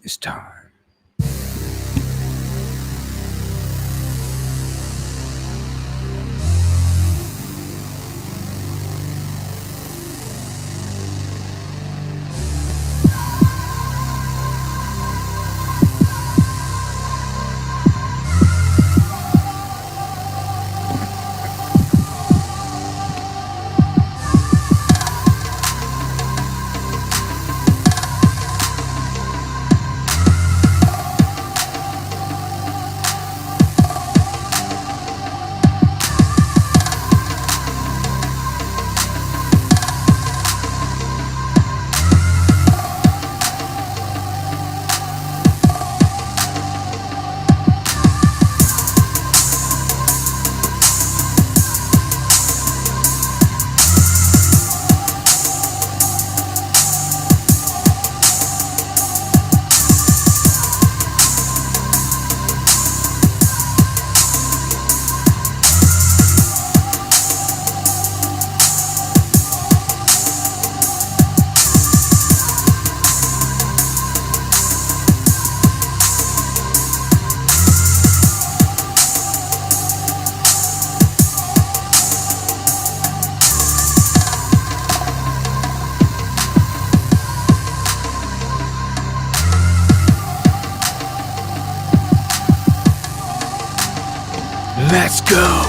It's time. Let's go!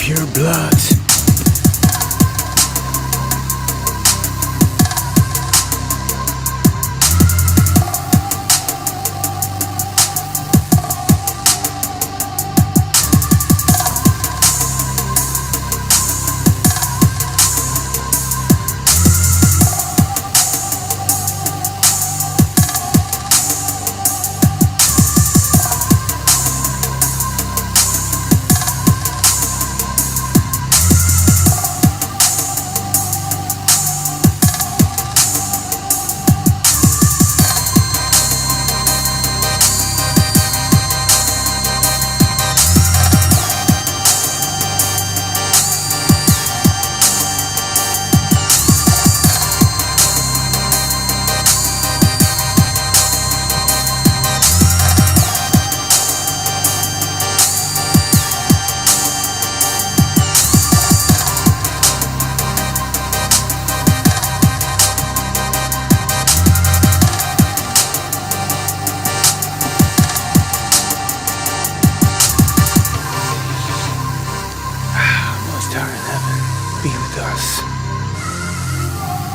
Pure blood.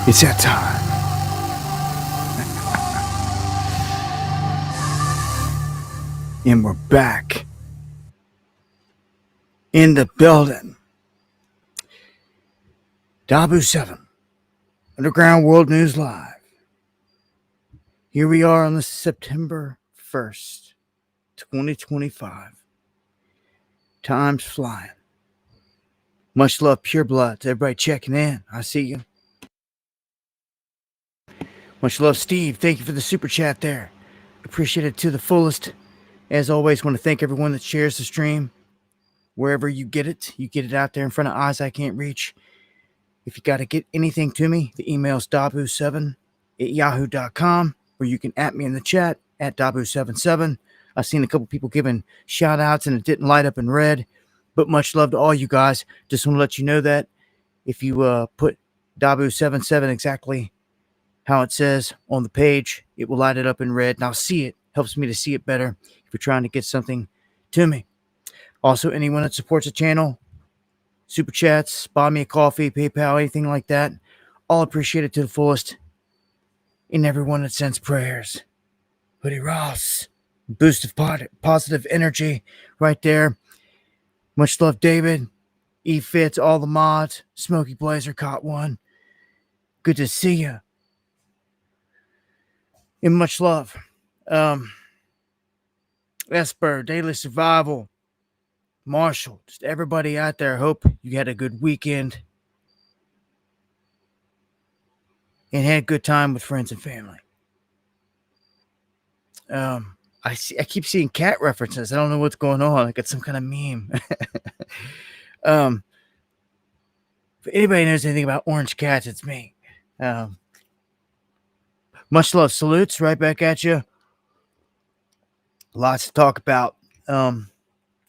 It's that time. And we're back in the building. Dabu 7, Underground World News Live. Here we are on the September 1st, 2025. Time's flying. Much love, Pure Bloods. Everybody checking in. I see you. Much love, Steve. Thank you for the super chat there. Appreciate it to the fullest. As always, want to thank everyone that shares the stream. Wherever you get it out there in front of eyes I can't reach. If you got to get anything to me, the email's dabu7@yahoo.com, or you can at me in the chat at dabu77. I've seen a couple people giving shout outs and it didn't light up in red, but much love to all you guys. Just want to let you know that if you put dabu77 exactly how it says on the page, it will light it up in red and I'll see it. Helps me to see it better if you're trying to get something to me. Also, anyone that supports the channel, super chats, buy me a coffee, PayPal, anything like that, all appreciated to the fullest. And everyone that sends prayers. Hoodie Ross, boost of positive energy right there. Much love, David. E Fits, all the mods. Smokey Blazer caught one. Good to see you. And much love. Esper, Daily Survival. Marshall, just everybody out there. Hope you had a good weekend and had a good time with friends and family. I keep seeing cat references. I don't know what's going on. Like it's some kind of meme. If anybody knows anything about orange cats, it's me. Much love, salutes right back at you. Lots to talk about.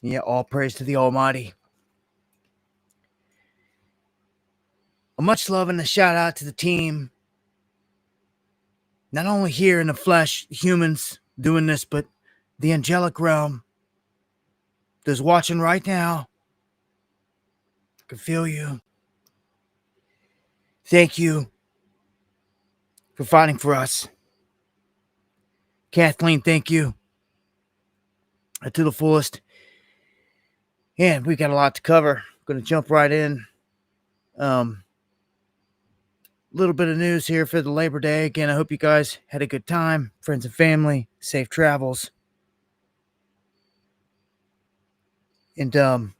Yeah, all praise to the Almighty. Much love and a shout out to the team. Not only here in the flesh, humans doing this, but the angelic realm. Those watching right now. I can feel you. Thank you for fighting for us. Kathleen, thank you. To the fullest. And we got a lot to cover. Going to jump right in. Little bit of news here for the Labor Day. Again, I hope you guys had a good time. Friends and family, safe travels. And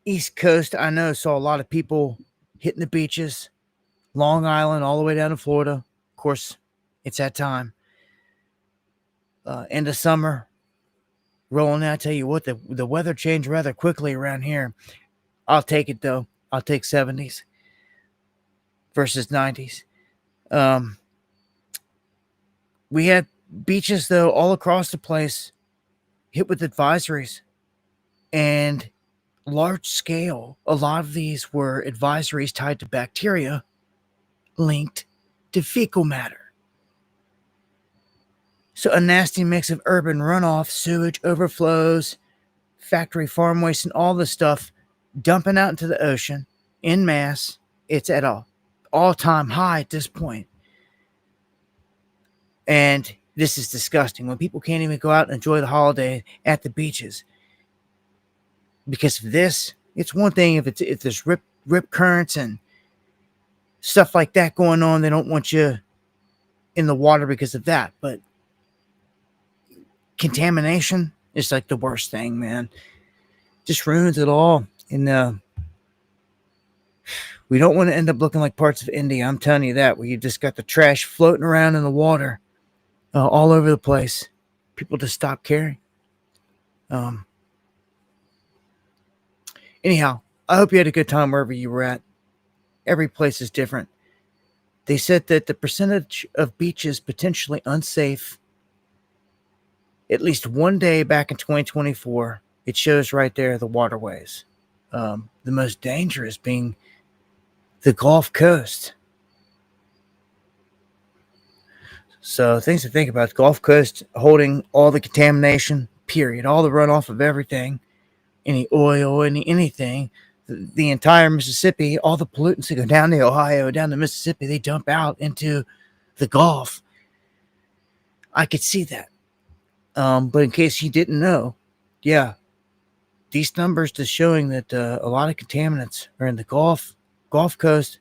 East Coast, I know, saw a lot of people hitting the beaches. Long Island, all the way down to Florida. Of course, it's that time. End of summer. Rolling out. I tell you what, the weather changed rather quickly around here. I'll take it, though. I'll take 70s versus 90s. We had beaches, though, all across the place hit with advisories. And large scale, a lot of these were advisories tied to bacteria linked to fecal matter. So a nasty mix of urban runoff, sewage overflows, factory farm waste, and all this stuff dumping out into the ocean en masse. It's at an all-time high at this point. And this is disgusting. When people can't even go out and enjoy the holiday at the beaches. Because of this, it's one thing if there's rip currents and stuff like that going on, they don't want you in the water because of that. But contamination is like the worst thing, man. Just ruins it all. And we don't want to end up looking like parts of India. I'm telling you that, where you just got the trash floating around in the water all over the place. People just stop caring. Anyhow, I hope you had a good time wherever you were at. Every place is different. They said that the percentage of beaches potentially unsafe, at least one day back in 2024, it shows right there the waterways. The most dangerous being the Gulf Coast. So things to think about. The Gulf Coast holding all the contamination, period. All the runoff of everything. Any oil, anything. The entire Mississippi, all the pollutants that go down to Ohio, down to Mississippi, they dump out into the Gulf. I could see that. But in case you didn't know, yeah, these numbers just showing that a lot of contaminants are in the Gulf Coast,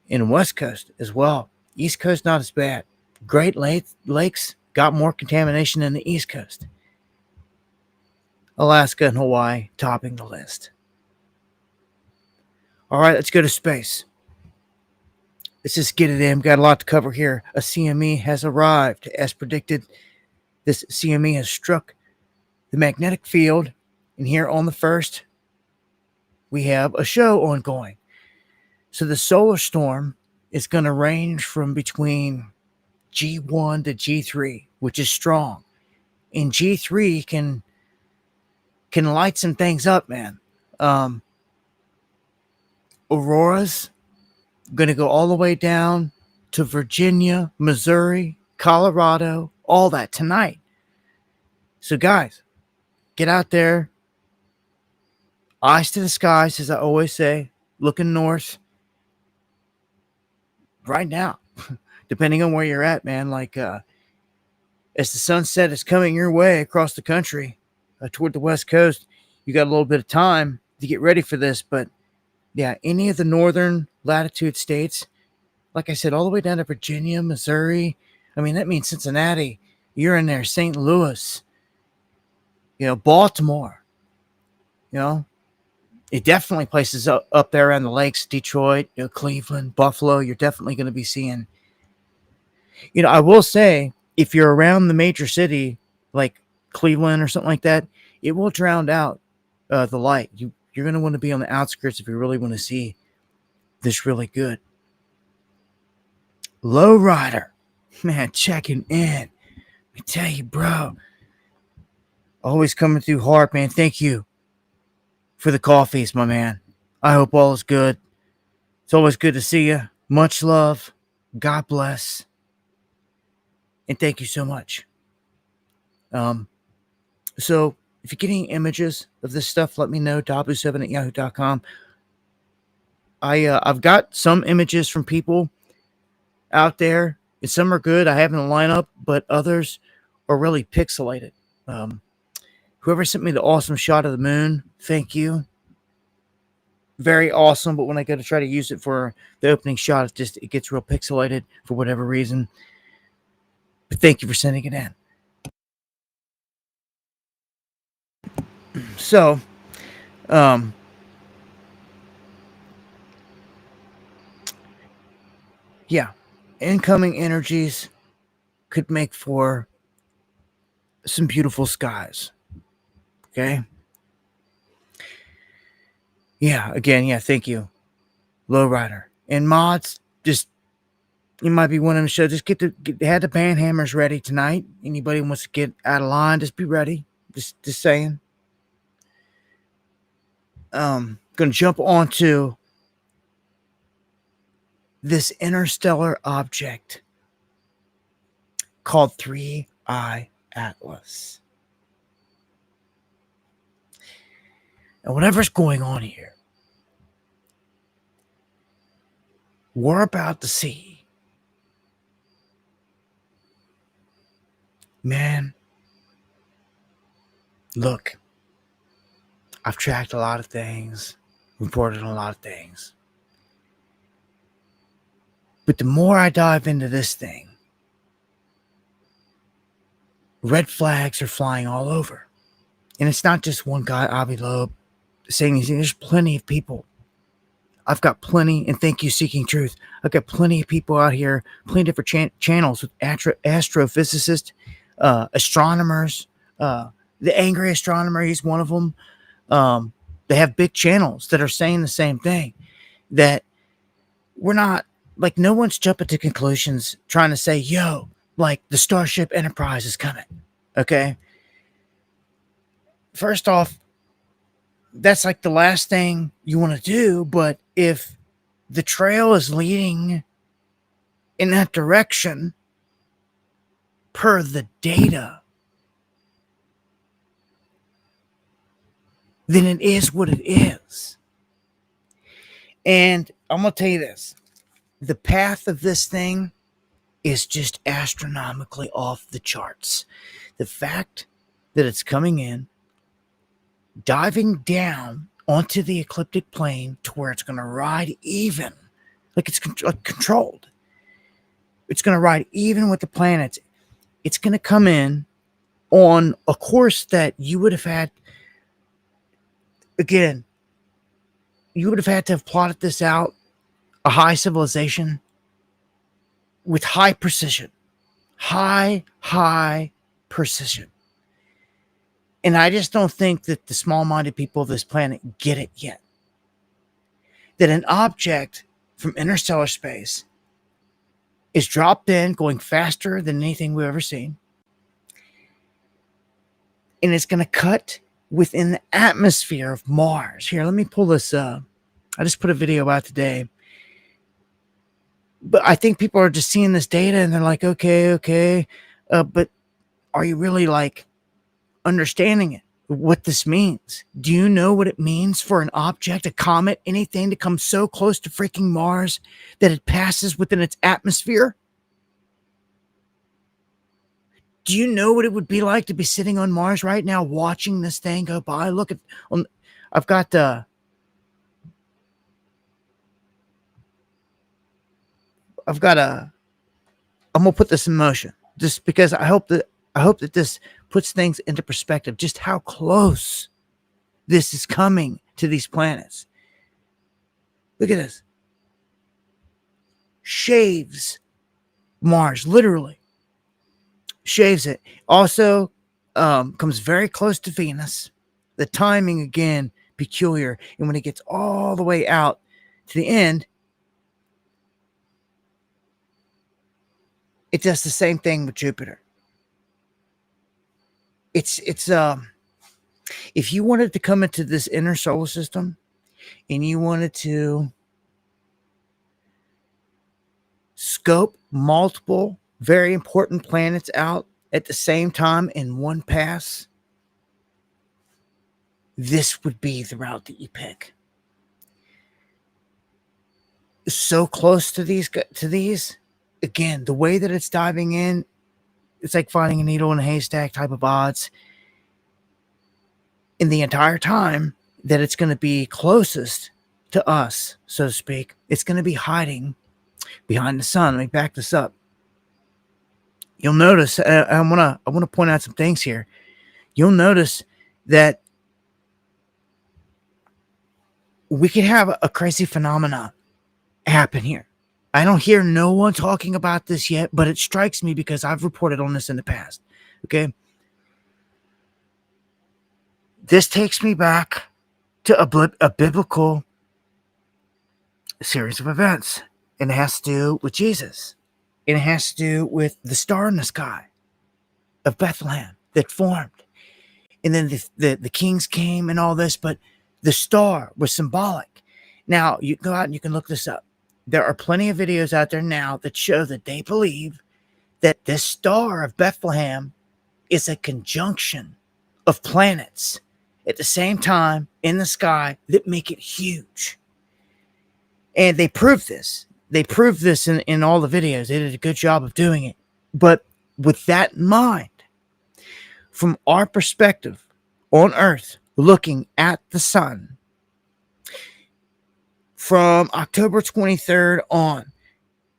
and West Coast as well. East Coast, not as bad. Lakes got more contamination than the East Coast. Alaska and Hawaii topping the list. All right, let's go to space. Let's just get it in. We've got a lot to cover here. A CME has arrived. As predicted, this CME has struck the magnetic field. And here on the 1st, we have a show ongoing. So the solar storm is going to range from between G1 to G3, which is strong. And G3 can light some things up, man. Auroras going to go all the way down to Virginia, Missouri, Colorado, all that tonight. So guys, get out there. Eyes to the skies, as I always say, looking north right now, depending on where you're at, man. Like, as the sunset is coming your way across the country toward the West Coast, you got a little bit of time to get ready for this. But yeah, any of the northern latitude states, like I said, all the way down to Virginia, Missouri. I mean, that means Cincinnati. You're in there, St. Louis, Baltimore, it definitely places up there around the lakes, Detroit, Cleveland, Buffalo. You're definitely going to be seeing, I will say, if you're around the major city, like Cleveland or something like that, it will drown out the light. You're going to want to be on the outskirts if you really want to see this really good. Lowrider, man, checking in. Let me tell you, bro. Always coming through hard, man. Thank you for the coffees, my man. I hope all is good. It's always good to see you. Much love. God bless. And thank you so much. So if you're getting images of this stuff, let me know. Dabu7@yahoo.com. I've got some images from people out there, and some are good. I have in the lineup, but others are really pixelated. Whoever sent me the awesome shot of the moon, thank you. Very awesome, but when I go to try to use it for the opening shot, it gets real pixelated for whatever reason. But thank you for sending it in. So, yeah, incoming energies could make for some beautiful skies. Okay? Yeah, again, thank you. Lowrider. And mods, just, you might be wanting to show, just have the band hammers ready tonight. Anybody wants to get out of line, just be ready. Just saying. Gonna jump onto this interstellar object called 3I Atlas. And whatever's going on here, we're about to see, man, look, I've tracked a lot of things, reported on a lot of things. But the more I dive into this thing, red flags are flying all over. And it's not just one guy, Avi Loeb, saying these things. There's plenty of people. I've got plenty, and thank you, Seeking Truth. I've got plenty of people out here, plenty of different channels with astrophysicists, astronomers. The Angry Astronomer, he's one of them. They have big channels that are saying the same thing, that we're not, like, no one's jumping to conclusions trying to say, yo, like, the Starship Enterprise is coming. Okay? First off, that's like the last thing you want to do, but if the trail is leading in that direction per the data, then it is what it is. And I'm going to tell you this. The path of this thing is just astronomically off the charts. The fact that it's coming in, diving down onto the ecliptic plane to where it's going to ride even, like it's controlled. It's going to ride even with the planets. It's going to come in on a course that you would have had, again, you would have had to have plotted this out, a high civilization with high precision. High precision. And I just don't think that the small-minded people of this planet get it yet. That an object from interstellar space is dropped in, going faster than anything we've ever seen. And it's going to cut within the atmosphere of Mars. Here, let me pull this up. I just put a video out today. But I think people are just seeing this data and they're like, okay. But are you really like understanding it? What this means? Do you know what it means for an object, a comet, anything to come so close to freaking Mars that it passes within its atmosphere? Do you know what it would be like to be sitting on Mars right now watching this thing go by? Look at, I've got I'm gonna put this in motion just because I hope that this puts things into perspective, just how close this is coming to these planets. Look at this. Shaves Mars, literally. Shaves it. Also, comes very close to Venus. The timing, again, peculiar. And when it gets all the way out to the end, it does the same thing with Jupiter. It's if you wanted to come into this inner solar system and you wanted to scope multiple very important planets out at the same time in one pass, this would be the route that you pick. So close to these, again, the way that it's diving in, it's like finding a needle in a haystack type of odds. In the entire time that it's going to be closest to us, so to speak, it's going to be hiding behind the sun. Let me back this up. You'll notice, I want to point out some things here. You'll notice that we could have a crazy phenomenon happen here. I don't hear no one talking about this yet, but it strikes me because I've reported on this in the past. Okay. This takes me back to a biblical series of events. And it has to do with Jesus. And it has to do with the star in the sky of Bethlehem that formed. And then the kings came and all this, but the star was symbolic. Now, you can go out and you can look this up. There are plenty of videos out there now that show that they believe that this star of Bethlehem is a conjunction of planets at the same time in the sky that make it huge. And they proved this. They proved this in all the videos. They did a good job of doing it. But with that in mind, from our perspective on Earth, looking at the sun, from October 23rd on,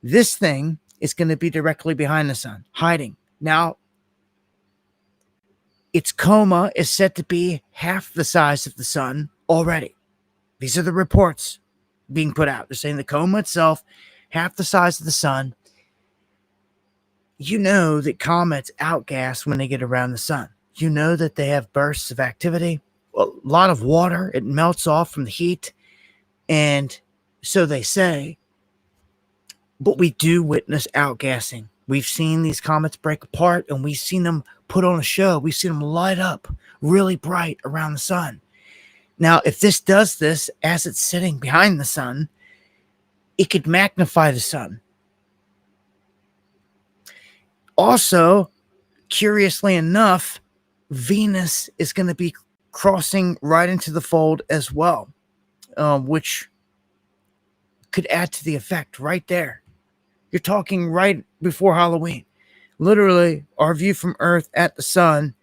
this thing is going to be directly behind the sun, hiding. Now, its coma is said to be half the size of the sun already. These are the reports being put out. They're saying the coma itself, half the size of the sun. You know that comets outgas when they get around the sun. You know that they have bursts of activity, a lot of water. It melts off from the heat. And so they say, but we do witness outgassing. We've seen these comets break apart and we've seen them put on a show. We've seen them light up really bright around the sun. Now, if this does this as it's sitting behind the sun, it could magnify the sun. Also, curiously enough, Venus is going to be crossing right into the fold as well, which could add to the effect right there. You're talking right before Halloween. Literally, our view from Earth at the sun,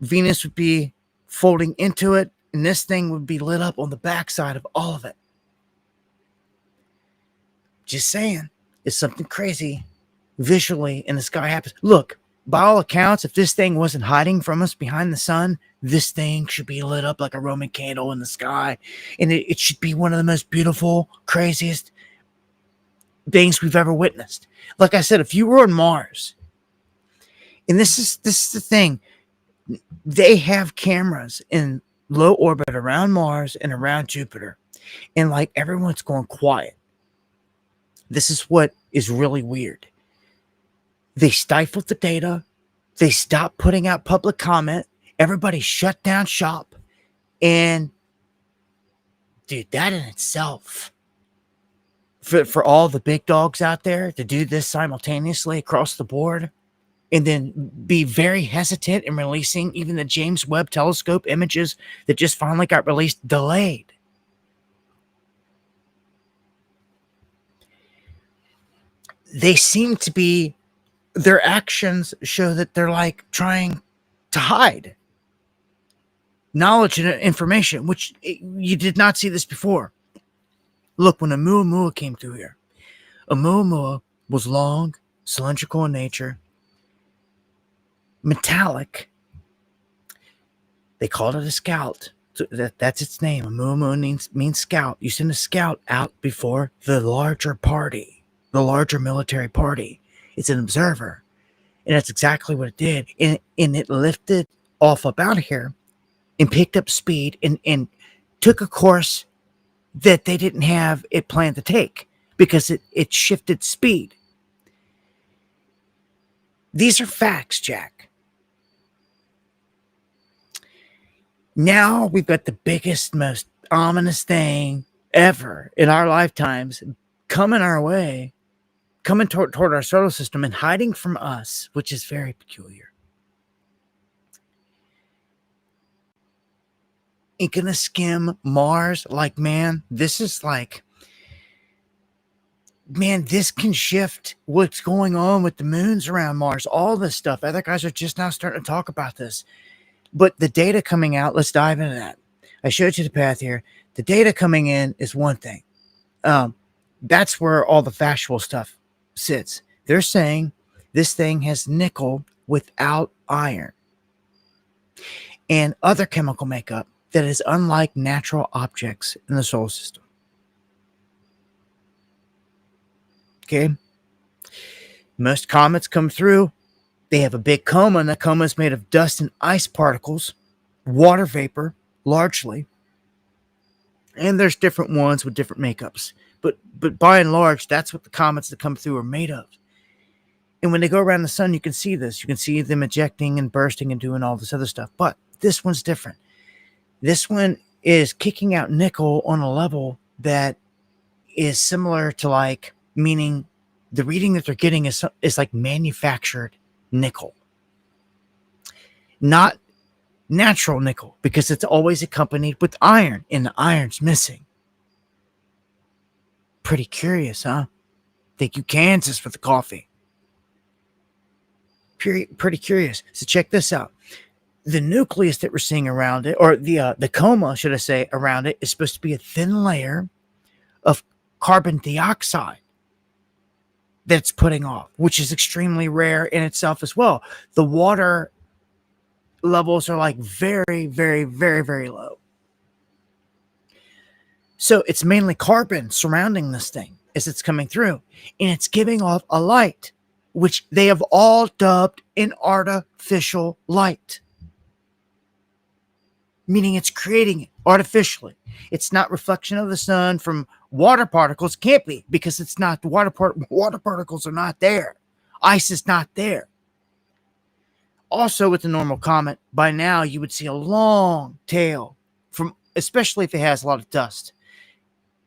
Venus would be folding into it, and this thing would be lit up on the backside of all of it. Just saying, it's something crazy visually in the sky happens. Look, by all accounts, if this thing wasn't hiding from us behind the sun, this thing should be lit up like a Roman candle in the sky. And it should be one of the most beautiful, craziest things we've ever witnessed. Like I said, if you were on Mars, and this is the thing, they have cameras in low orbit around Mars and around Jupiter, and like everyone's going quiet. This is what is really weird. They stifled the data. They stopped putting out public comment. Everybody shut down shop. And dude, that in itself, for all the big dogs out there to do this simultaneously across the board, and then be very hesitant in releasing even the James Webb Telescope images that just finally got released, delayed. They seem to be, their actions show that they're like trying to hide knowledge and information, which you did not see this before. Look, when Oumuamua came through here, Oumuamua was long, cylindrical in nature, metallic. They called it a scout. So that's its name. Oumuamua means scout. You send a scout out before the larger party, the larger military party. It's an observer. And that's exactly what it did. And it lifted off up out of here and picked up speed and took a course that they didn't have it planned to take because it shifted speed. These are facts, Jack. Now we've got the biggest, most ominous thing ever in our lifetimes coming our way, coming toward our solar system and hiding from us, which is very peculiar. Ain't gonna skim Mars like, man, this is like, man, this can shift what's going on with the moons around Mars, all this stuff. Other guys are just now starting to talk about this. But the data coming out, let's dive into that. I showed you the path here. The data coming in is one thing. That's where all the factual stuff sits. They're saying this thing has nickel without iron and other chemical makeup that is unlike natural objects in the solar system. Okay? Most comets come through. They have a big coma, and the coma is made of dust and ice particles, water vapor, largely. And there's different ones with different makeups. But by and large, that's what the comets that come through are made of. And when they go around the sun, you can see this. You can see them ejecting and bursting and doing all this other stuff. But this one's different. This one is kicking out nickel on a level that is similar to, like, meaning the reading that they're getting is like manufactured nickel, not natural nickel, because it's always accompanied with iron, and the iron's missing. Pretty curious, huh? Thank you, Kansas, for the coffee. Pretty curious. So check this out. The nucleus that we're seeing around it, or the coma, should I say, around it, is supposed to be a thin layer of carbon dioxide that's putting off, which is extremely rare in itself as well. The water levels are like very, very, very, very low. So it's mainly carbon surrounding this thing as it's coming through, and it's giving off a light, which they have all dubbed an artificial light, meaning it's creating it artificially. It's not reflection of the sun from water particles. Can't be, because it's not. The water particles are not there. Ice is not there. Also, with the normal comet, by now you would see a long tail, from, especially if it has a lot of dust.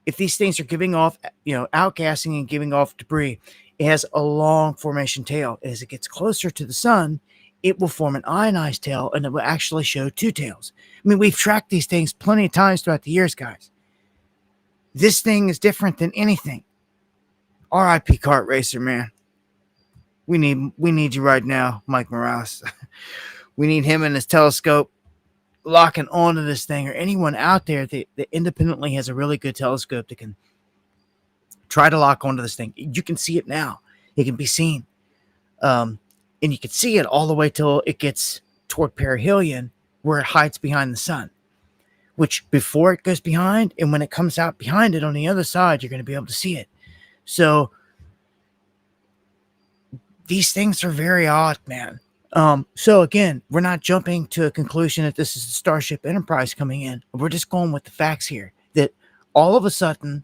If these things are giving off, outgassing and giving off debris, it has a long formation tail. As it gets closer to the sun, it will form an ionized tail, and it will actually show two tails. I mean, we've tracked these things plenty of times throughout the years, guys. This thing is different than anything. R.I.P. kart racer, man. We need you right now, Mike Morales. We need him and his telescope locking onto this thing, or anyone out there that independently has a really good telescope that can try to lock onto this thing. You can see it now. It can be seen. And you can see it all the way till it gets toward perihelion, where it hides behind the sun. Which before it goes behind, and when it comes out behind it on the other side, you're going to be able to see it. So these things are very odd, man. So again, we're not jumping to a conclusion that this is the Starship Enterprise coming in. We're just going with the facts here. That all of a sudden,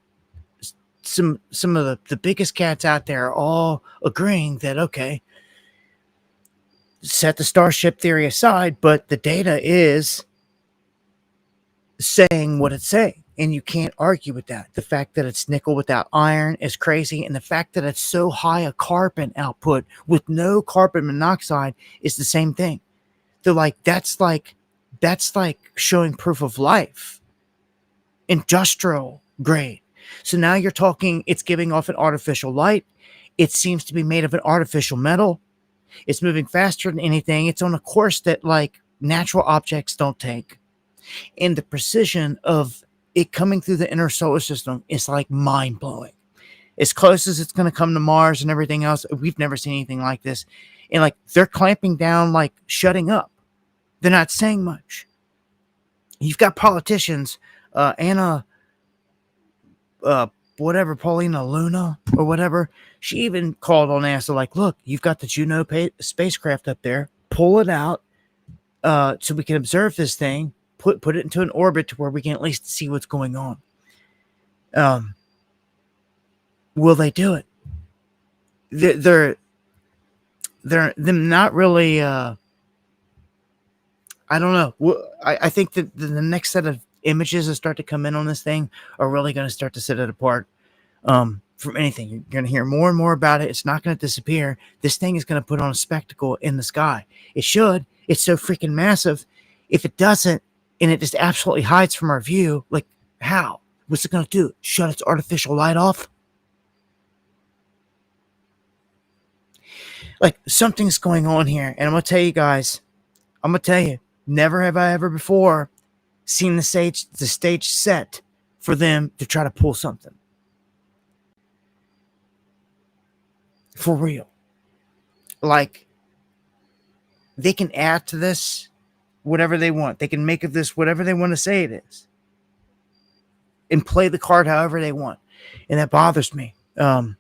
some of the biggest cats out there are all agreeing that, okay, set the Starship theory aside, but the data is saying what it's saying, and you can't argue with that. The fact that it's nickel without iron is crazy, and the fact that it's so high a carbon output with no carbon monoxide is the same thing. They're like, that's like showing proof of life, industrial grade. So now you're talking, it's giving off an artificial light. It seems to be made of an artificial metal. It's moving faster than anything. It's on a course that like natural objects don't take. And the precision of it coming through the inner solar system is like mind-blowing. As close as it's going to come to Mars and everything else, we've never seen anything like this. And like they're clamping down, like shutting up. They're not saying much. You've got politicians, Paulina Luna or whatever. She even called on NASA like, look, you've got the Juno spacecraft up there. Pull it out so we can observe this thing. Put it into an orbit to where we can at least see what's going on. Will they do it? They're not really. I don't know. I think that the next set of images that start to come in on this thing are really going to start to set it apart from anything. You're going to hear more and more about it. It's not going to disappear. This thing is going to put on a spectacle in the sky. It should. It's so freaking massive. If it doesn't, and it just absolutely hides from our view, like how? What's it going to do? Shut its artificial light off? Like something's going on here. And I'm going to tell you guys, never have I ever before seen the stage set for them to try to pull something. For real. Like, they can add to this whatever they want. They can make of this whatever they want to say it is. And play the card however they want. And that bothers me. And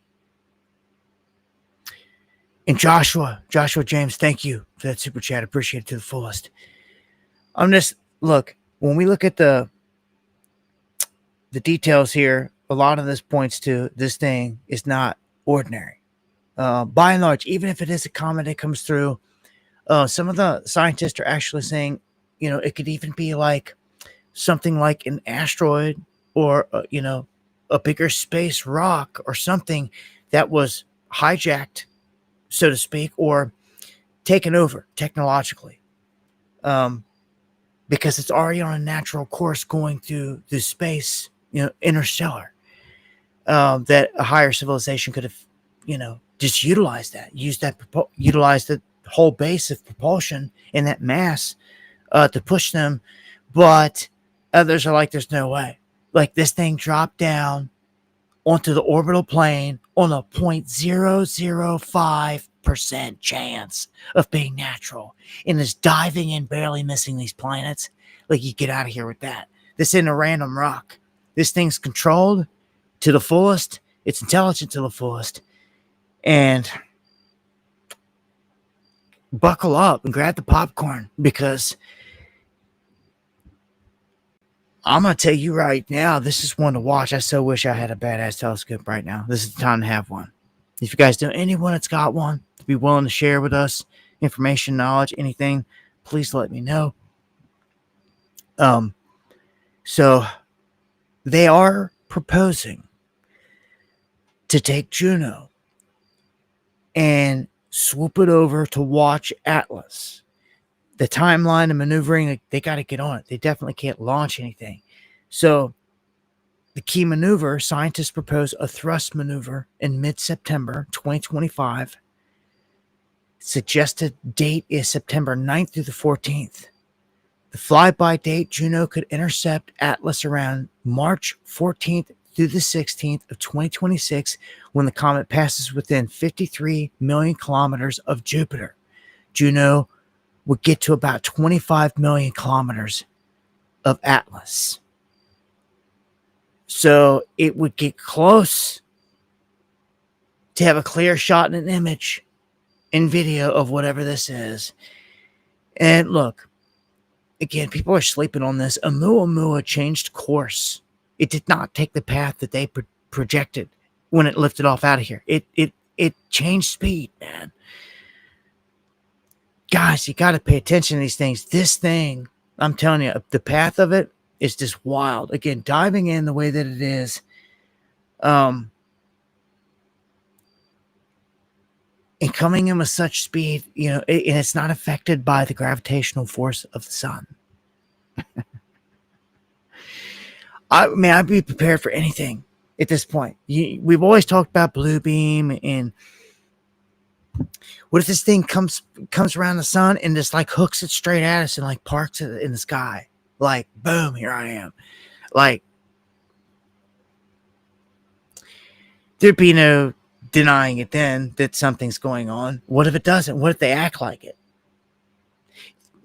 Joshua James, thank you for that super chat. Appreciate it to the fullest. Look, when we look at the details here, a lot of this points to this thing is not ordinary. By and large, even if it is a comet that comes through, some of the scientists are actually saying, it could even be like something like an asteroid or, a bigger space rock or something that was hijacked, so to speak, or taken over technologically. Because it's already on a natural course going through space, interstellar, that a higher civilization could have, just utilized that, utilized the whole base of propulsion and that mass to push them. But others are like, there's no way. Like, this thing dropped down onto the orbital plane on a 0.005% chance of being natural and is diving in, barely missing these planets. Like, you get out of here with that. This isn't a random rock. This thing's controlled to the fullest. It's intelligent to the fullest. And buckle up and grab the popcorn, because I'm going to tell you right now, this is one to watch. I so wish I had a badass telescope right now. This is the time to have one. If you guys know anyone that's got one, to be willing to share with us information, knowledge, anything, please let me know. So they are proposing to take Juno and swoop it over to watch Atlas. The timeline and maneuvering, they got to get on it. They definitely can't launch anything. So the key maneuver, scientists propose a thrust maneuver in mid-September 2025. Suggested date is September 9th through the 14th. The flyby date, Juno could intercept Atlas around March 14th through the 16th of 2026, when the comet passes within 53 million kilometers of Jupiter. Juno would get to about 25 million kilometers of Atlas. So it would get close to have a clear shot and an image and video of whatever this is. And look, again, people are sleeping on this. Oumuamua changed course. It did not take the path that they projected when it lifted off out of here. It changed speed, man. Guys, you got to pay attention to these things. This thing, I'm telling you, the path of it is just wild. Again, diving in the way that it is, and coming in with such speed, and it's not affected by the gravitational force of the sun. I'd be prepared for anything at this point. We've always talked about blue beam, and what if this thing comes around the sun and just like hooks it straight at us and like parks it in the sky? Like, boom, here I am. Like, there'd be no denying it then that something's going on. What if it doesn't? What if they act like it?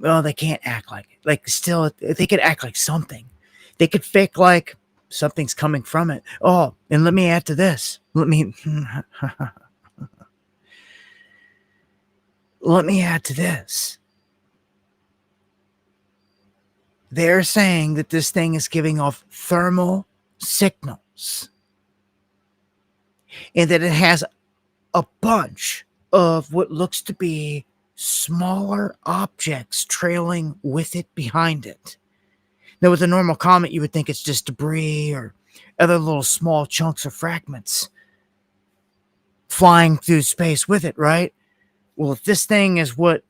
Well, they can't act like it. Like, still, they could act like something. They could fake like something's coming from it. Oh, and let me add to this. Let me add to this. They're saying that this thing is giving off thermal signals and that it has a bunch of what looks to be smaller objects trailing with it behind it. Now, with a normal comet, you would think it's just debris or other little small chunks or fragments flying through space with it, right? Well, if this thing is what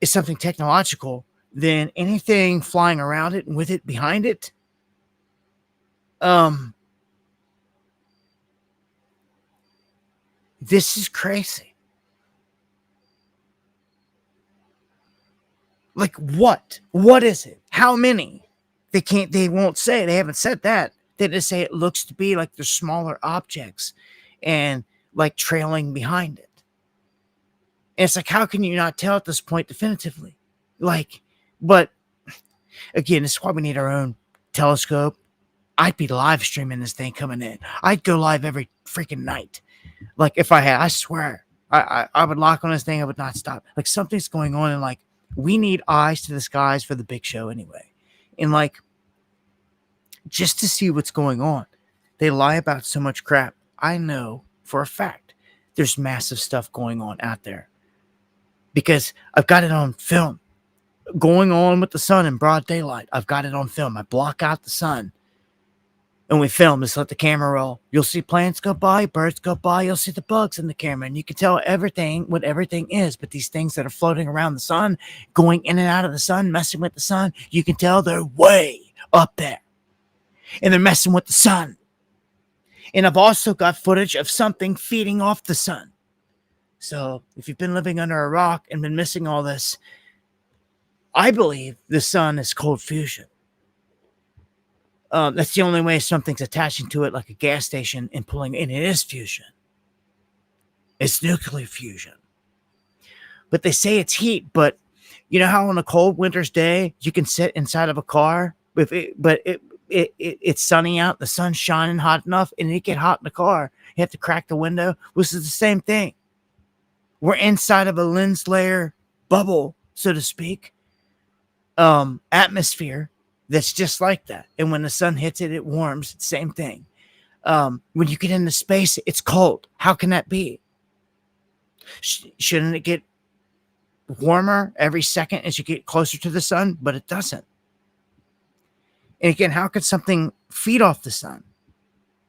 is something technological, then anything flying around it and with it behind it, this is crazy. Like, what? What is it? How many? They won't say. They haven't said that. They just say it looks to be like there's smaller objects and like trailing behind it. And it's like, how can you not tell at this point definitively? Like, but again, this is why we need our own telescope. I'd be live streaming this thing coming in. I'd go live every freaking night. Like, if I had, I swear, I would lock on this thing. I would not stop. Like, something's going on, and like, we need eyes to the skies for the big show anyway. And like, just to see what's going on. They lie about so much crap. I know for a fact there's massive stuff going on out there because I've got it on film. Going on with the sun in broad daylight. I've got it on film. I block out the sun and we film. Just let the camera roll. You'll see plants go by, birds go by. You'll see the bugs in the camera, and you can tell what everything is. But these things that are floating around the sun, going in and out of the sun, messing with the sun, you can tell they're way up there, and they're messing with the sun. And I've also got footage of something feeding off the sun. So if you've been living under a rock and been missing all this, I believe the sun is cold fusion. That's the only way something's attaching to it, like a gas station, and pulling in. It is fusion. It's nuclear fusion. But they say it's heat. But you know how on a cold winter's day you can sit inside of a car, but it's sunny out, the sun's shining hot enough, and it get hot in the car. You have to crack the window. This is the same thing. We're inside of a lens layer bubble, so to speak, atmosphere that's just like that. And when the sun hits it, it warms. It's the same thing. When you get into space, it's cold. How can that be? Shouldn't it get warmer every second as you get closer to the sun? But it doesn't. And again, how could something feed off the sun?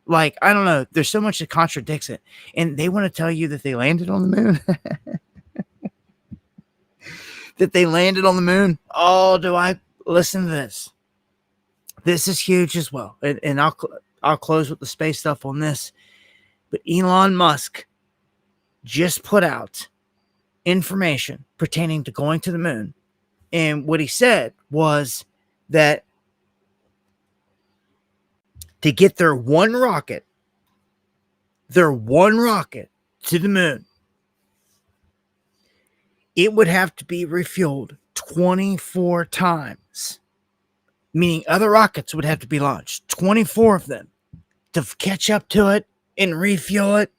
Like, I don't know. There's so much that contradicts it. And they want to tell you that they landed on the moon. That they landed on the moon. Oh, do I listen to this? This is huge as well. And I'll close with the space stuff on this. But Elon Musk just put out information pertaining to going to the moon. And what he said was that to get their one rocket to the moon, it would have to be refueled 24 times, meaning other rockets would have to be launched, 24 of them, to catch up to it and refuel it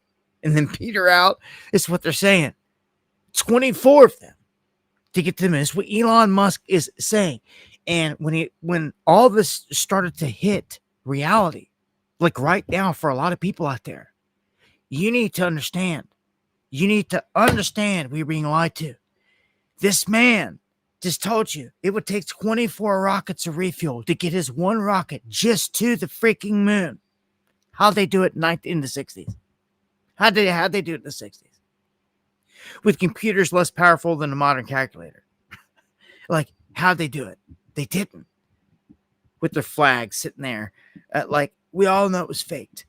and then peter out. Is what they're saying. 24 of them to get to the moon. It's what Elon Musk is saying. And when all this started to hit reality, like right now for a lot of people out there, you need to understand. You need to understand we're being lied to. This man just told you it would take 24 rockets of refuel to get his one rocket just to the freaking moon. How'd they do it in the 60s? How'd they do it in the 60s? With computers less powerful than a modern calculator. Like, how'd they do it? They didn't. With their flag sitting there. Like, we all know it was faked.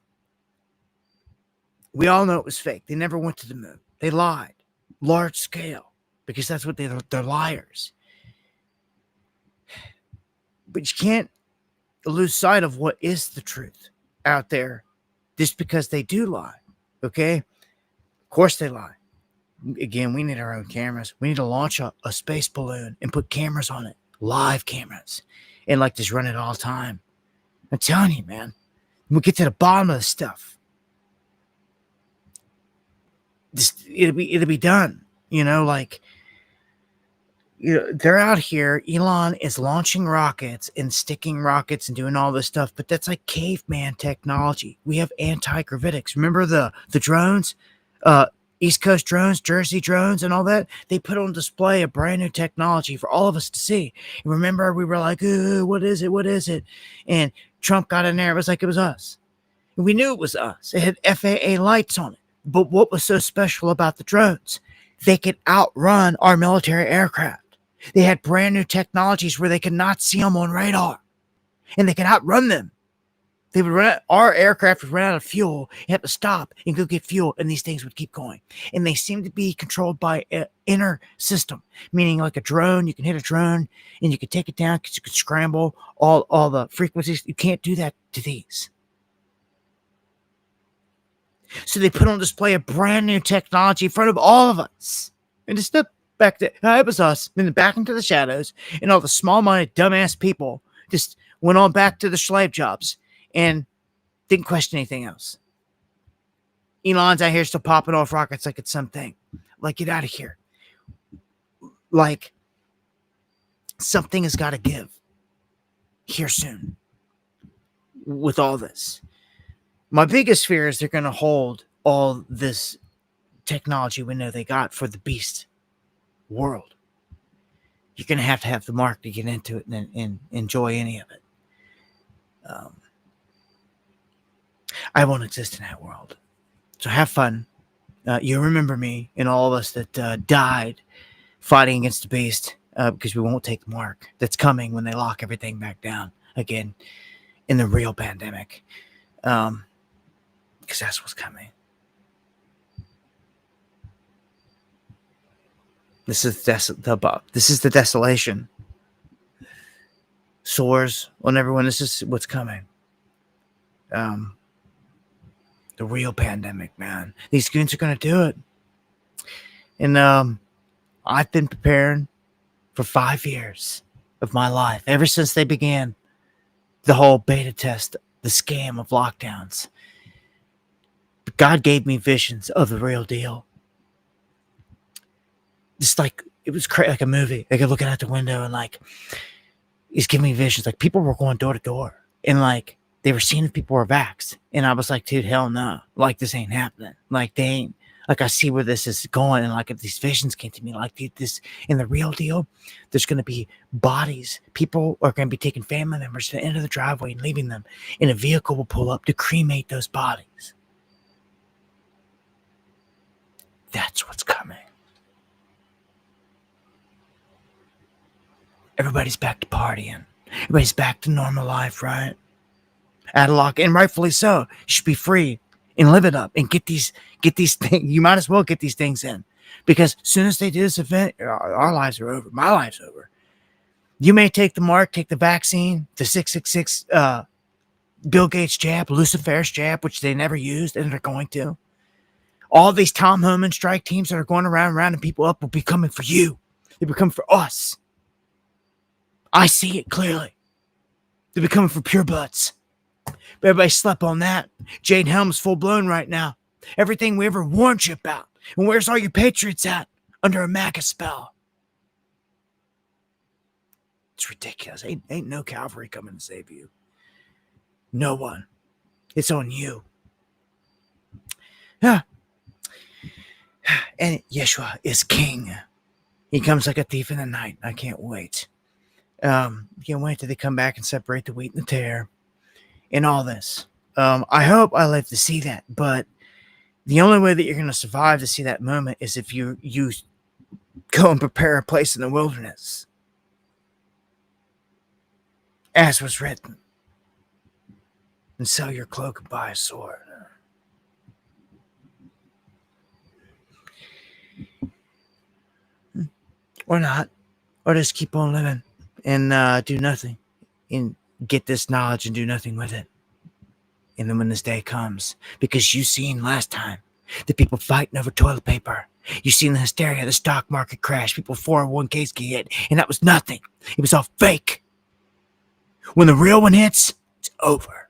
We all know it was fake. They never went to the moon. They lied. Large scale. Because that's what they're liars. But you can't lose sight of what is the truth out there just because they do lie. Okay? Of course they lie. Again, we need our own cameras. We need to launch a space balloon and put cameras on it. Live cameras. And like just run it all the time. I'm telling you, man. We'll get to the bottom of this stuff. It'll be done. You know, like, you know, they're out here. Elon is launching rockets and sticking rockets and doing all this stuff, but that's like caveman technology. We have anti-gravitics. Remember the drones, East Coast drones, Jersey drones, and all that? They put on display a brand new technology for all of us to see. And remember, we were like, "Ooh, what is it? What is it?" And Trump got in there. It was like it was us. And we knew it was us. It had FAA lights on it. But what was so special about the drones? They could outrun our military aircraft. They had brand new technologies where they could not see them on radar. And they could outrun them. They would our aircraft would run out of fuel, you have to stop and go get fuel, and these things would keep going. And they seem to be controlled by an inner system, meaning like a drone. You can hit a drone and you can take it down because you can scramble all the frequencies. You can't do that to these. So they put on display a brand new technology in front of all of us. And just step back to, it was us, then back into the shadows, and all the small-minded, dumbass people just went on back to the slave jobs and didn't question anything else. Elon's out here still popping off rockets like it's something. Like, get out of here. Like, something has got to give here soon with all this. My biggest fear is they're going to hold all this technology we know they got for the beast world. You're going to have the mark to get into it and enjoy any of it. I won't exist in that world. So have fun. You remember me and all of us that died fighting against the beast because we won't take the mark that's coming when they lock everything back down again in the real pandemic. Because that's what's coming. This is the desolation. Sores on everyone. This is what's coming. The real pandemic, man. These goons are going to do it. And I've been preparing for 5 years of my life, ever since they began the whole beta test, the scam of lockdowns. But God gave me visions of the real deal. Just like, it was like a movie. Like, looking out the window and like, he's giving me visions. Like, people were going door to door and like, they were seeing if people were vaxxed. And I was like, dude, hell no. Like, this ain't happening. Like, they ain't. Like, I see where this is going. And like, if these visions came to me, like, dude, this, in the real deal, there's going to be bodies. People are going to be taking family members to the end of the driveway and leaving them. And a vehicle will pull up to cremate those bodies. That's what's coming. Everybody's back to partying. Everybody's back to normal life, right? Out of lock, and rightfully so. You should be free and live it up and get these things. You might as well get these things in, because as soon as they do this event, our lives are over. My life's over. You may take the mark, take the vaccine, the 666 Bill Gates jab, Lucifer's jab, which they never used and they're going to. All these Tom Homan strike teams that are going around rounding people up will be coming for you. They be coming for us. I see it clearly. They'll be coming for pure butts. But everybody slept on that. Jane Helm's full blown right now. Everything we ever warned you about. And where's all your patriots at? Under a MAGA spell. It's ridiculous. Ain't no cavalry coming to save you. No one. It's on you. Yeah. And Yeshua is king. He comes like a thief in the night. I can't wait. Can't wait till they come back and separate the wheat and the tare and all this. I hope I live to see that, but the only way that you're going to survive to see that moment is if you go and prepare a place in the wilderness, as was written, and sell your cloak and buy a sword. Or not. Or just keep on living and do nothing. And get this knowledge and do nothing with it. And then when this day comes, because you seen last time the people fighting over toilet paper. You seen the hysteria, the stock market crash, people 401ks get hit, and that was nothing. It was all fake. When the real one hits, it's over.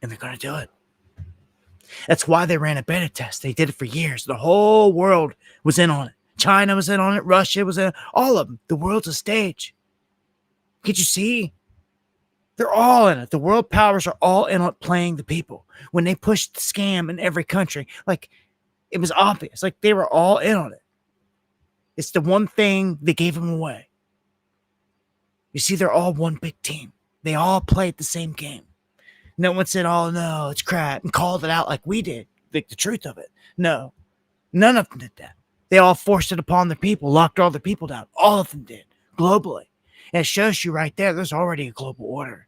And they're going to do it. That's why they ran a beta test. They did it for years. The whole world was in on it. China was in on it. Russia was in it. All of them. The world's a stage. Can't you see? They're all in it. The world powers are all in on playing the people. When they pushed the scam in every country, like, it was obvious. Like, they were all in on it. It's the one thing that gave them away. You see, they're all one big team. They all played the same game. No one said, oh, no, it's crap, and called it out like we did, like the truth of it. No, none of them did that. They all forced it upon their people, locked all their people down. All of them did, globally. And it shows you right there, there's already a global order.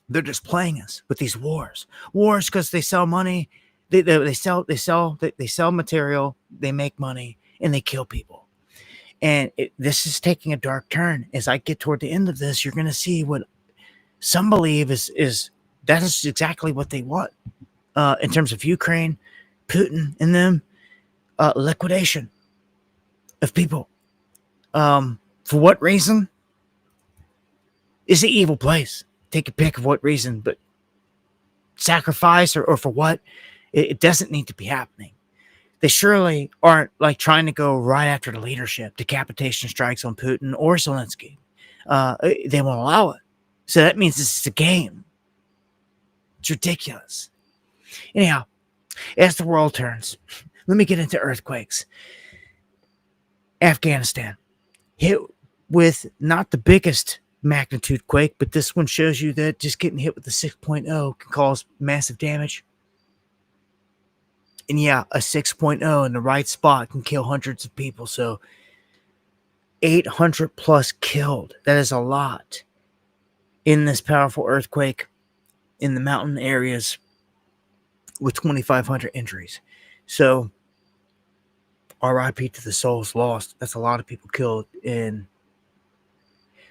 They're just playing us with these wars. Wars because they sell money, they sell material, they make money, and they kill people. And this is taking a dark turn. As I get toward the end of this, you're going to see what some believe is that is exactly what they want in terms of Ukraine, Putin, and them. Liquidation of people. For what reason? It's an evil place. Take a pick of what reason, but sacrifice or for what? It doesn't need to be happening. They surely aren't like trying to go right after the leadership, decapitation strikes on Putin or Zelensky. They won't allow it. So that means this is a game. It's ridiculous. Anyhow, as the world turns, let me get into earthquakes. Afghanistan hit with not the biggest magnitude quake, but this one shows you that just getting hit with the 6.0 can cause massive damage. And yeah, a 6.0 in the right spot can kill hundreds of people. So 800 plus killed. That is a lot in this powerful earthquake in the mountain areas with 2,500 injuries. So RIP to the souls lost. That's a lot of people killed in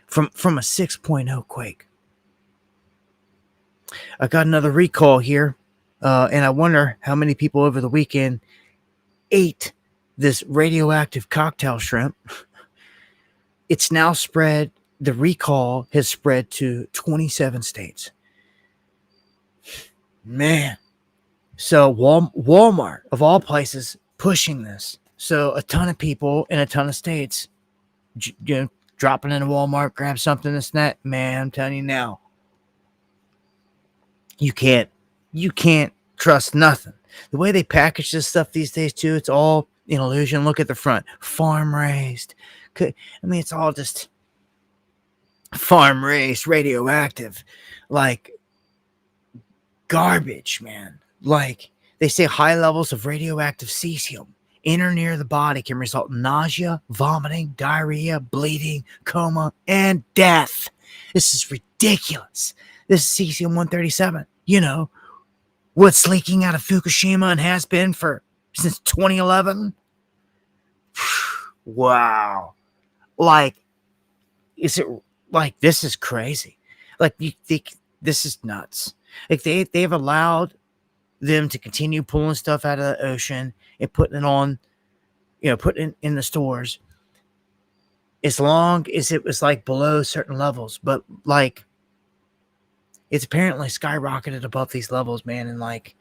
from a 6.0 quake. I got another recall here, and I wonder how many people over the weekend ate this radioactive cocktail shrimp. It's now spread. The recall has spread to 27 states. Man. So Walmart, of all places, pushing this. So a ton of people in a ton of states, dropping into Walmart, grab something, this and that. Man, I'm telling you now, you can't trust nothing. The way they package this stuff these days too, it's all an illusion. Look at the front, farm raised. I mean, it's all just farm raised, radioactive, like garbage, man. Like they say, high levels of radioactive cesium in or near the body can result in nausea, vomiting, diarrhea, bleeding, coma, and death. This is ridiculous. This is cesium-137. You know, what's leaking out of Fukushima and has been since 2011. Wow. Like, is it like, this is crazy. Like, This is nuts. Like they've allowed them to continue pulling stuff out of the ocean and putting it on, putting it in the stores as long as it was like below certain levels. But like it's apparently skyrocketed above these levels, man. And like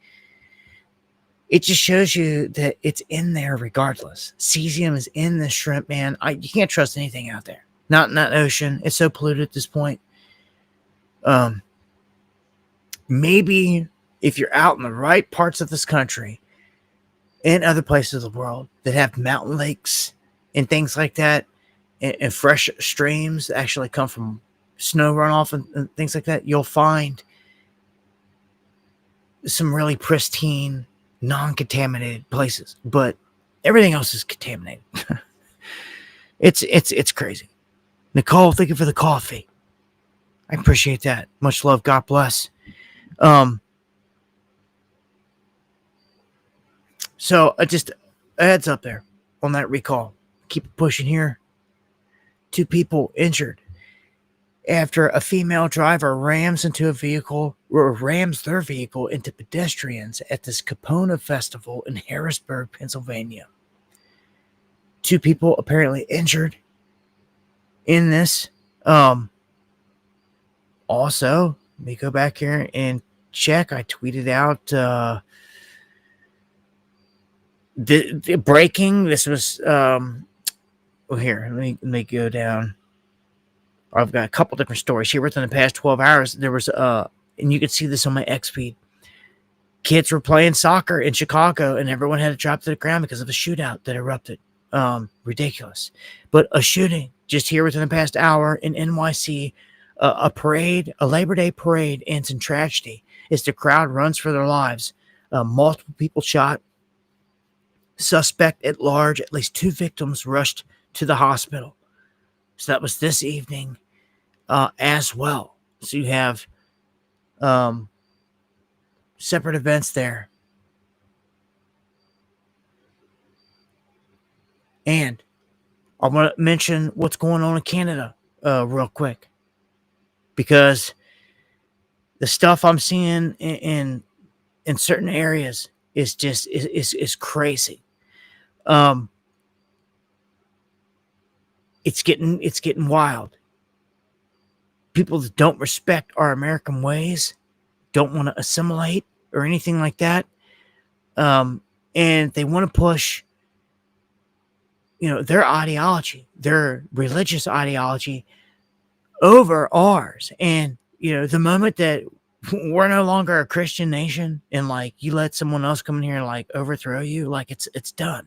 it just shows you that it's in there regardless. Cesium is in the shrimp, man. You can't trust anything out there. Not in that ocean. It's so polluted at this point. Maybe if you're out in the right parts of this country and other places of the world that have mountain lakes and things like that, and fresh streams that actually come from snow runoff and things like that, you'll find some really pristine, non-contaminated places. But everything else is contaminated. It's crazy. Nicole, thank you for the coffee. I appreciate that. Much love. God bless. So just a heads up there on that recall. Keep it pushing here. 2 people injured after a female driver rams their vehicle into pedestrians at this Capona Festival in Harrisburg, Pennsylvania. 2 people apparently injured in this. Also, let me go back here and check. I tweeted out the breaking. This was here. Let me go down. I've got a couple different stories here within the past 12 hours. There was and you could see this on my X feed. Kids were playing soccer in Chicago, and everyone had to drop to the ground because of a shootout that erupted. Ridiculous. But a shooting just here within the past hour in NYC. A parade, a Labor Day parade, ends in tragedy as the crowd runs for their lives. Multiple people shot. Suspect at large. At least 2 victims rushed to the hospital. So that was this evening as well. So you have separate events there. And I want to mention what's going on in Canada real quick. Because the stuff I'm seeing in certain areas is just is crazy. It's getting wild. People that don't respect our American ways, don't want to assimilate or anything like that, and they want to push, their ideology, their religious ideology, over ours. And the moment that we're no longer a Christian nation and like you let someone else come in here and like overthrow you, like it's done.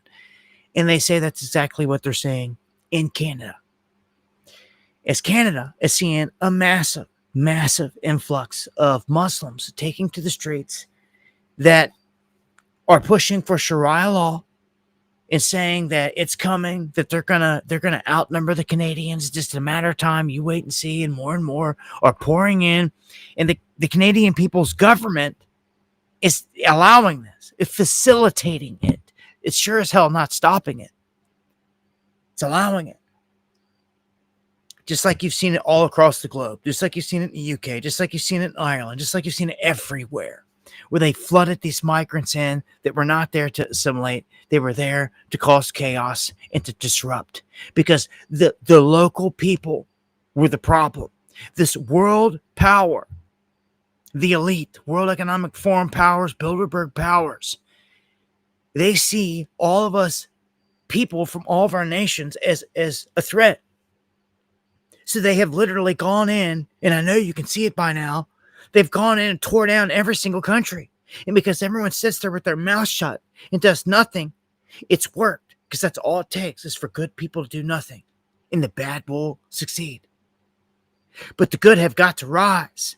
And they say that's exactly what they're saying in Canada. As Canada is seeing a massive influx of Muslims taking to the streets that are pushing for Sharia law and saying that it's coming, that they're gonna outnumber the Canadians. Just a matter of time. You wait and see. And more are pouring in, and the Canadian people's government is allowing this. It's facilitating it. It's sure as hell not stopping it. It's allowing it. Just like you've seen it all across the globe. Just like you've seen it in the UK. Just like you've seen it in Ireland. Just like you've seen it everywhere. Where they flooded these migrants in that were not there to assimilate. They were there to cause chaos and to disrupt. Because the local people were the problem. This world power, the elite, World Economic Forum powers, Bilderberg powers, they see all of us people from all of our nations as a threat. So they have literally gone in, and I know you can see it by now, they've gone in and tore down every single country. And because everyone sits there with their mouth shut and does nothing, it's worked. Because that's all it takes is for good people to do nothing. And the bad will succeed. But the good have got to rise.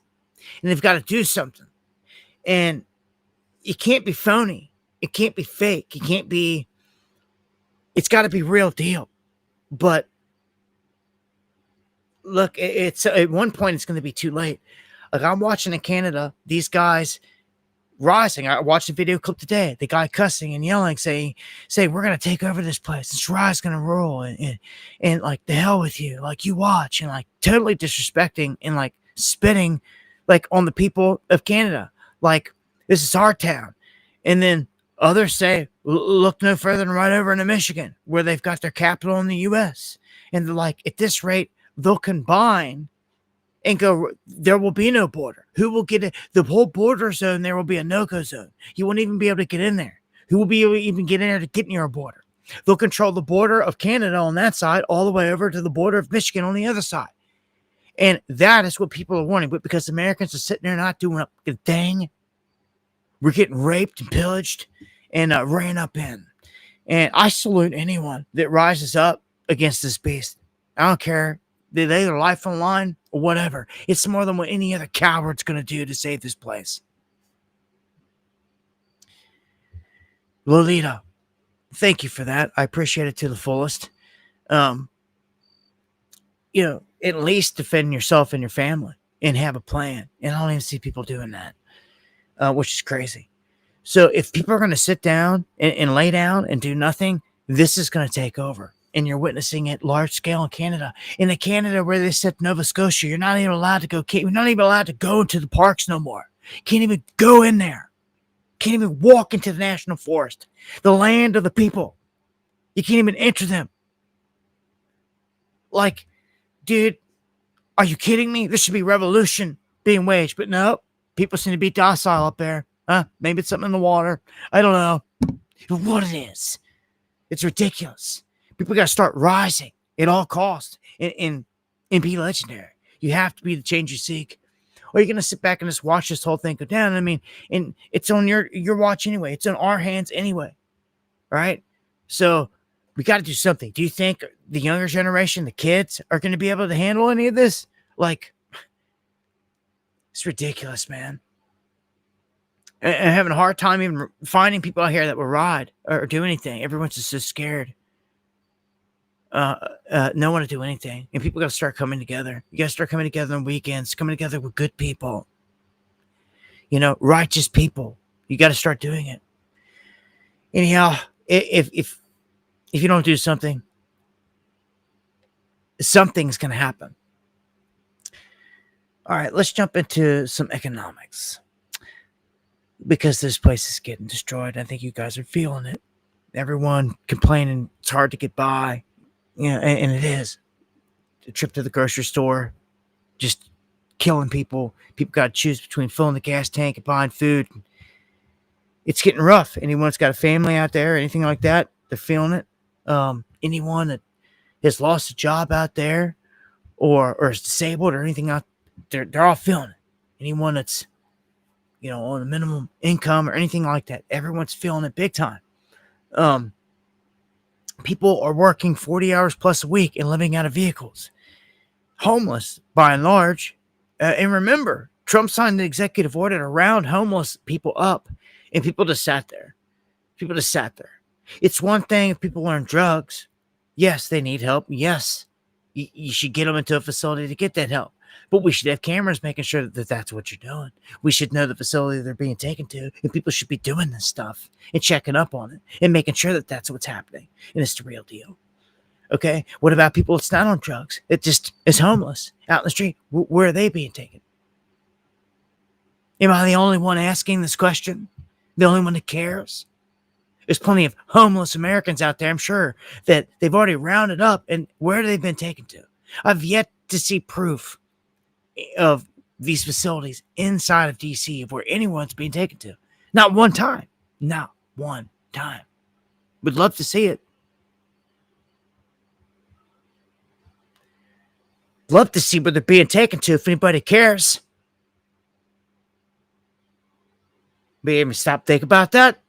And they've got to do something. And it can't be phony. It can't be fake. It's got to be real deal. But look, it's at one point it's going to be too late. Like I'm watching in Canada, these guys rising. I watched a video clip today. The guy cussing and yelling, saying, "We're gonna take over this place. This ride's gonna roll, and like the hell with you. Like you watch," and like totally disrespecting and like spitting like on the people of Canada. Like, this is our town. And then others say, look no further than right over into Michigan, where they've got their capital in the U.S. And they're like, at this rate, they'll combine and go, there will be no border. Who will get it? The whole border zone, there will be a no-go zone. You won't even be able to get in there. Who will be able to even get in there to get near a border? They'll control the border of Canada on that side all the way over to the border of Michigan on the other side. And that is what people are wanting. But because Americans are sitting there not doing a thing, we're getting raped and pillaged and ran up in. And I salute anyone that rises up against this beast. I don't care. They lay their life on the line or whatever. It's more than what any other coward's going to do to save this place. Lolita, thank you for that. I appreciate it to the fullest. You know, at least defend yourself and your family and have a plan. And I don't even see people doing that, which is crazy. So if people are going to sit down and lay down and do nothing, this is going to take over. And you're witnessing it large scale in Canada. In the Canada where they said Nova Scotia, you're not even allowed to go. You're not even allowed to go into the parks no more. Can't even go in there. Can't even walk into the national forest, the land of the people. You can't even enter them. Like, dude, are you kidding me? There should be revolution being waged, but no, people seem to be docile up there. Maybe it's something in the water. I don't know what it is. It's ridiculous. People got to start rising at all costs and be legendary. You have to be the change you seek. Or you're going to sit back and just watch this whole thing go down. I mean, and it's on your watch anyway. It's on our hands anyway. All right? So we got to do something. Do you think the younger generation, the kids, are going to be able to handle any of this? Like, it's ridiculous, man. I'm having a hard time even finding people out here that will ride or do anything. Everyone's just so scared. No one to do anything. And people got to start coming together. You got to start coming together on weekends, coming together with good people. You know, righteous people. You got to start doing it. Anyhow, if you don't do something, something's going to happen. All right, let's jump into some economics. Because this place is getting destroyed. I think you guys are feeling it. Everyone complaining it's hard to get by. Yeah, and it is. A trip to the grocery store, just killing people. People got to choose between filling the gas tank and buying food. It's getting rough. Anyone that's got a family out there, anything like that, they're feeling it. Anyone that has lost a job out there or is disabled or anything out there, they're all feeling it. Anyone that's, you know, on a minimum income or anything like that, everyone's feeling it big time. People are working 40 hours plus a week and living out of vehicles. Homeless, by and large. And remember, Trump signed the executive order to round homeless people up, and people just sat there. People just sat there. It's one thing if people are on drugs. Yes, they need help. Yes, you should get them into a facility to get that help. But we should have cameras making sure that that's what you're doing. We should know the facility they're being taken to, and people should be doing this stuff and checking up on it and making sure that that's what's happening. And it's the real deal. Okay? What about people that's not on drugs? It just is homeless out in the street. Where are they being taken? Am I the only one asking this question? The only one that cares? There's plenty of homeless Americans out there, I'm sure, that they've already rounded up, and where have they been taken to? I've yet to see proof of these facilities inside of DC of where anyone's being taken to. Not one time. Not one time. Would love to see it. Love to see where they're being taken to if anybody cares. Maybe stop thinking about that.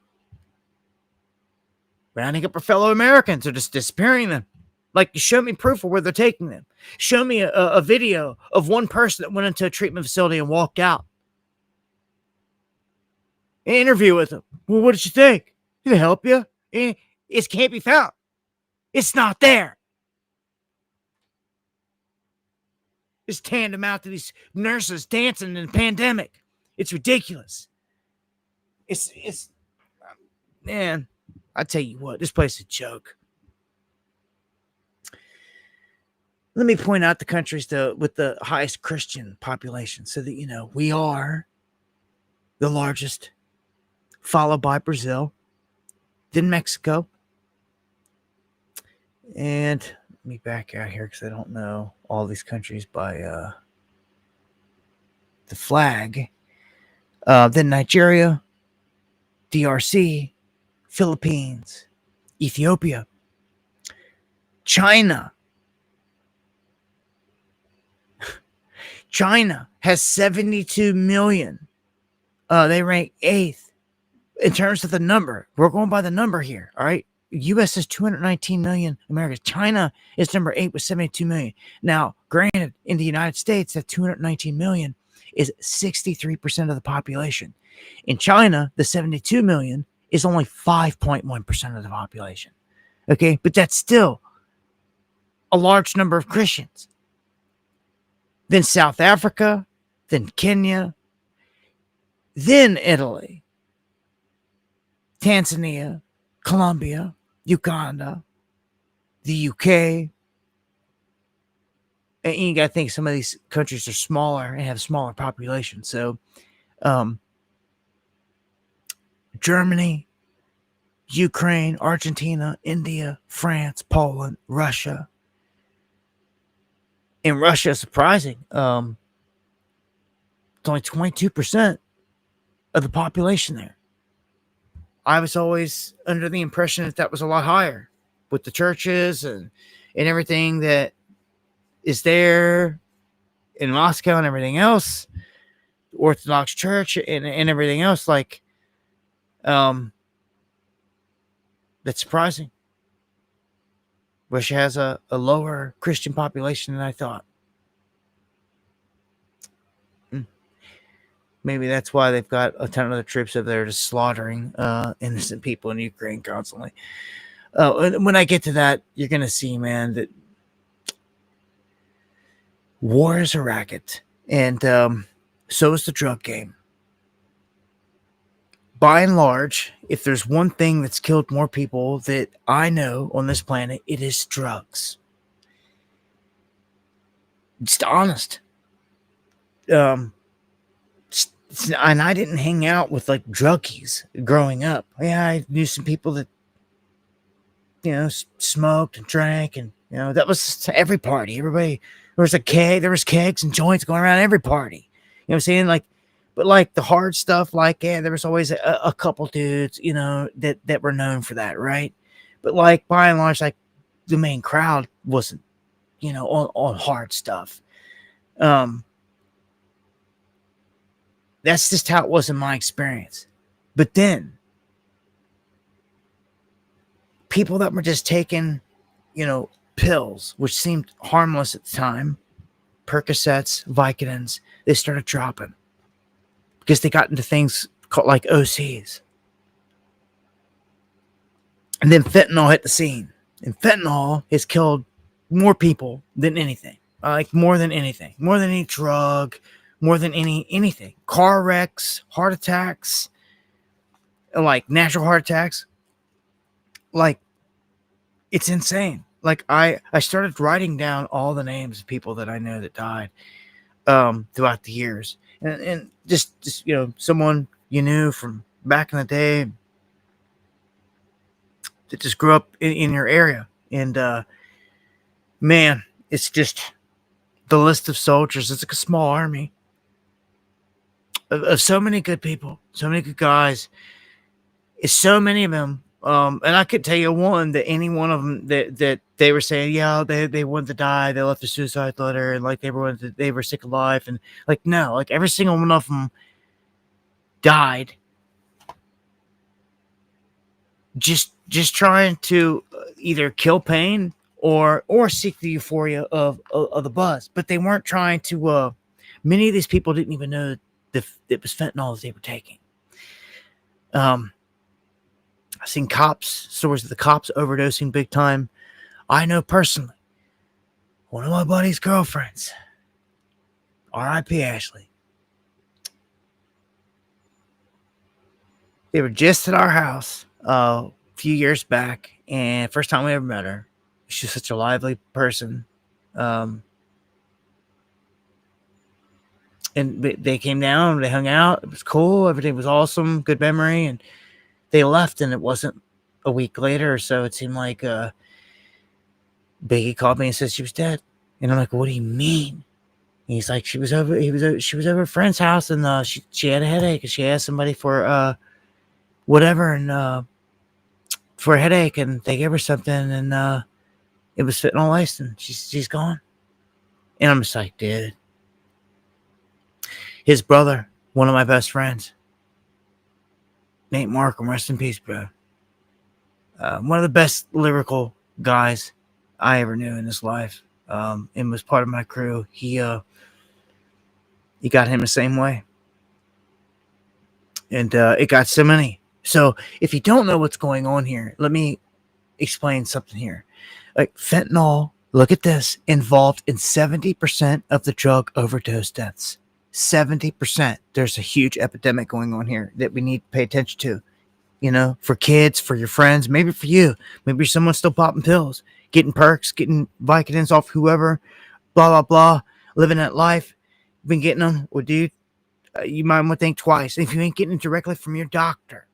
Rounding up our fellow Americans or just disappearing them. Like, show me proof of where they're taking them. Show me a video of one person that went into a treatment facility and walked out. An interview with them. Well, what did you think? Did it help you? It can't be found. It's not there. It's tantamount to these nurses dancing in the pandemic. It's ridiculous. It's man, I tell you what, this place is a joke. let me point out the countries with the highest Christian population so that you know we are the largest, followed by Brazil, then Mexico. And let me back out here because I don't know all these countries by the flag. Then Nigeria, DRC, Philippines, Ethiopia, China. China has 72 million. They rank 8th in terms of the number. We're going by the number here, all right? U.S. is 219 million Americans. China is number 8 with 72 million. Now, granted, in the United States, that 219 million is 63% of the population. In China, the 72 million is only 5.1% of the population. Okay, but that's still a large number of Christians. Then South Africa, then Kenya, then Italy, Tanzania, Colombia, Uganda, the UK. And you got to think some of these countries are smaller and have smaller populations. So, Germany, Ukraine, Argentina, India, France, Poland, Russia. In Russia, surprising. It's only 22% of the population there. I was always under the impression that was a lot higher with the churches and everything that is there in Moscow and everything else, the Orthodox Church and everything else. Like, that's surprising. Russia has a lower Christian population than I thought. Maybe that's why they've got a ton of the troops over there just slaughtering innocent people in Ukraine constantly. When I get to that, you're going to see, man, that war is a racket. And so is the drug game. By and large, if there's one thing that's killed more people that I know on this planet, it is drugs. Just honest. And I didn't hang out with like druggies growing up. Yeah, I knew some people that, you know, smoked and drank, and you know that was every party. Everybody, there was kegs and joints going around every party. You know what I'm saying? Like, but like the hard stuff, like there was always a couple dudes, you know, that were known for that, right? But like by and large, like the main crowd wasn't, you know, on hard stuff. That's just how it was in my experience. But then people that were just taking, you know, pills, which seemed harmless at the time, Percocets, Vicodins, they started dropping because they got into things called like OCs. And then fentanyl hit the scene. And fentanyl has killed more people than anything. Like more than anything. More than any drug. More than anything. Car wrecks, heart attacks, like natural heart attacks. Like, it's insane. Like, I started writing down all the names of people that I know that died throughout the years. And just you know, someone you knew from back in the day that just grew up in your area. And man, it's just the list of soldiers. It's like a small army of so many good people, so many good guys. It's so many of them. And I could tell you one that any one of them that they were saying, yeah, they wanted to die. They left a suicide letter, and like they were sick of life, and like no, like every single one of them died. Just trying to either kill pain or seek the euphoria of the buzz, but they weren't trying to. Many of these people didn't even know that it was fentanyl that they were taking. I've seen stories of the cops overdosing big time. I know personally, one of my buddy's girlfriends, R.I.P. Ashley, they were just at our house a few years back, and first time we ever met her. She's such a lively person. And they came down, they hung out, it was cool, everything was awesome, good memory, and they left, and it wasn't a week later or so, it seemed like Biggie called me and said she was dead. And I'm like, what do you mean? And he's like, she was over a friend's house, and she had a headache, and she asked somebody for whatever, and for a headache, and they gave her something, and it was fentanyl laced, and she's gone. And I'm just like, dude. His brother, one of my best friends, Nate Markham, rest in peace, bro. One of the best lyrical guys I ever knew in his life, and was part of my crew. He got him the same way, and it got so many. So if you don't know what's going on here, let me explain something here. Like fentanyl, look at this, involved in 70% of the drug overdose deaths. 70%. There's a huge epidemic going on here that we need to pay attention to. You know, for kids, for your friends, maybe for you. Maybe someone's still popping pills, getting perks, getting Vicodins off whoever, blah, blah, blah, living that life. Been getting them. Well, dude, you might want to think twice. If you ain't getting it directly from your doctor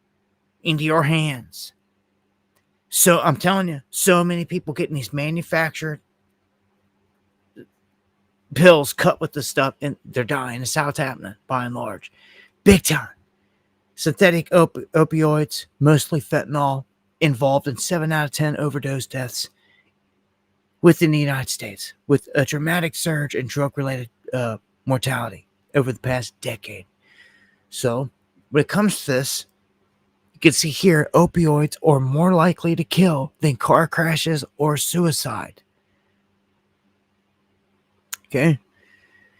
into your hands. So I'm telling you, so many people getting these manufactured pills cut with this stuff, and they're dying. It's how it's happening, by and large. Big time. Synthetic opioids, mostly fentanyl, involved in 7 out of 10 overdose deaths within the United States, with a dramatic surge in drug-related mortality over the past decade. So, when it comes to this, you can see here, opioids are more likely to kill than car crashes or suicide. Okay?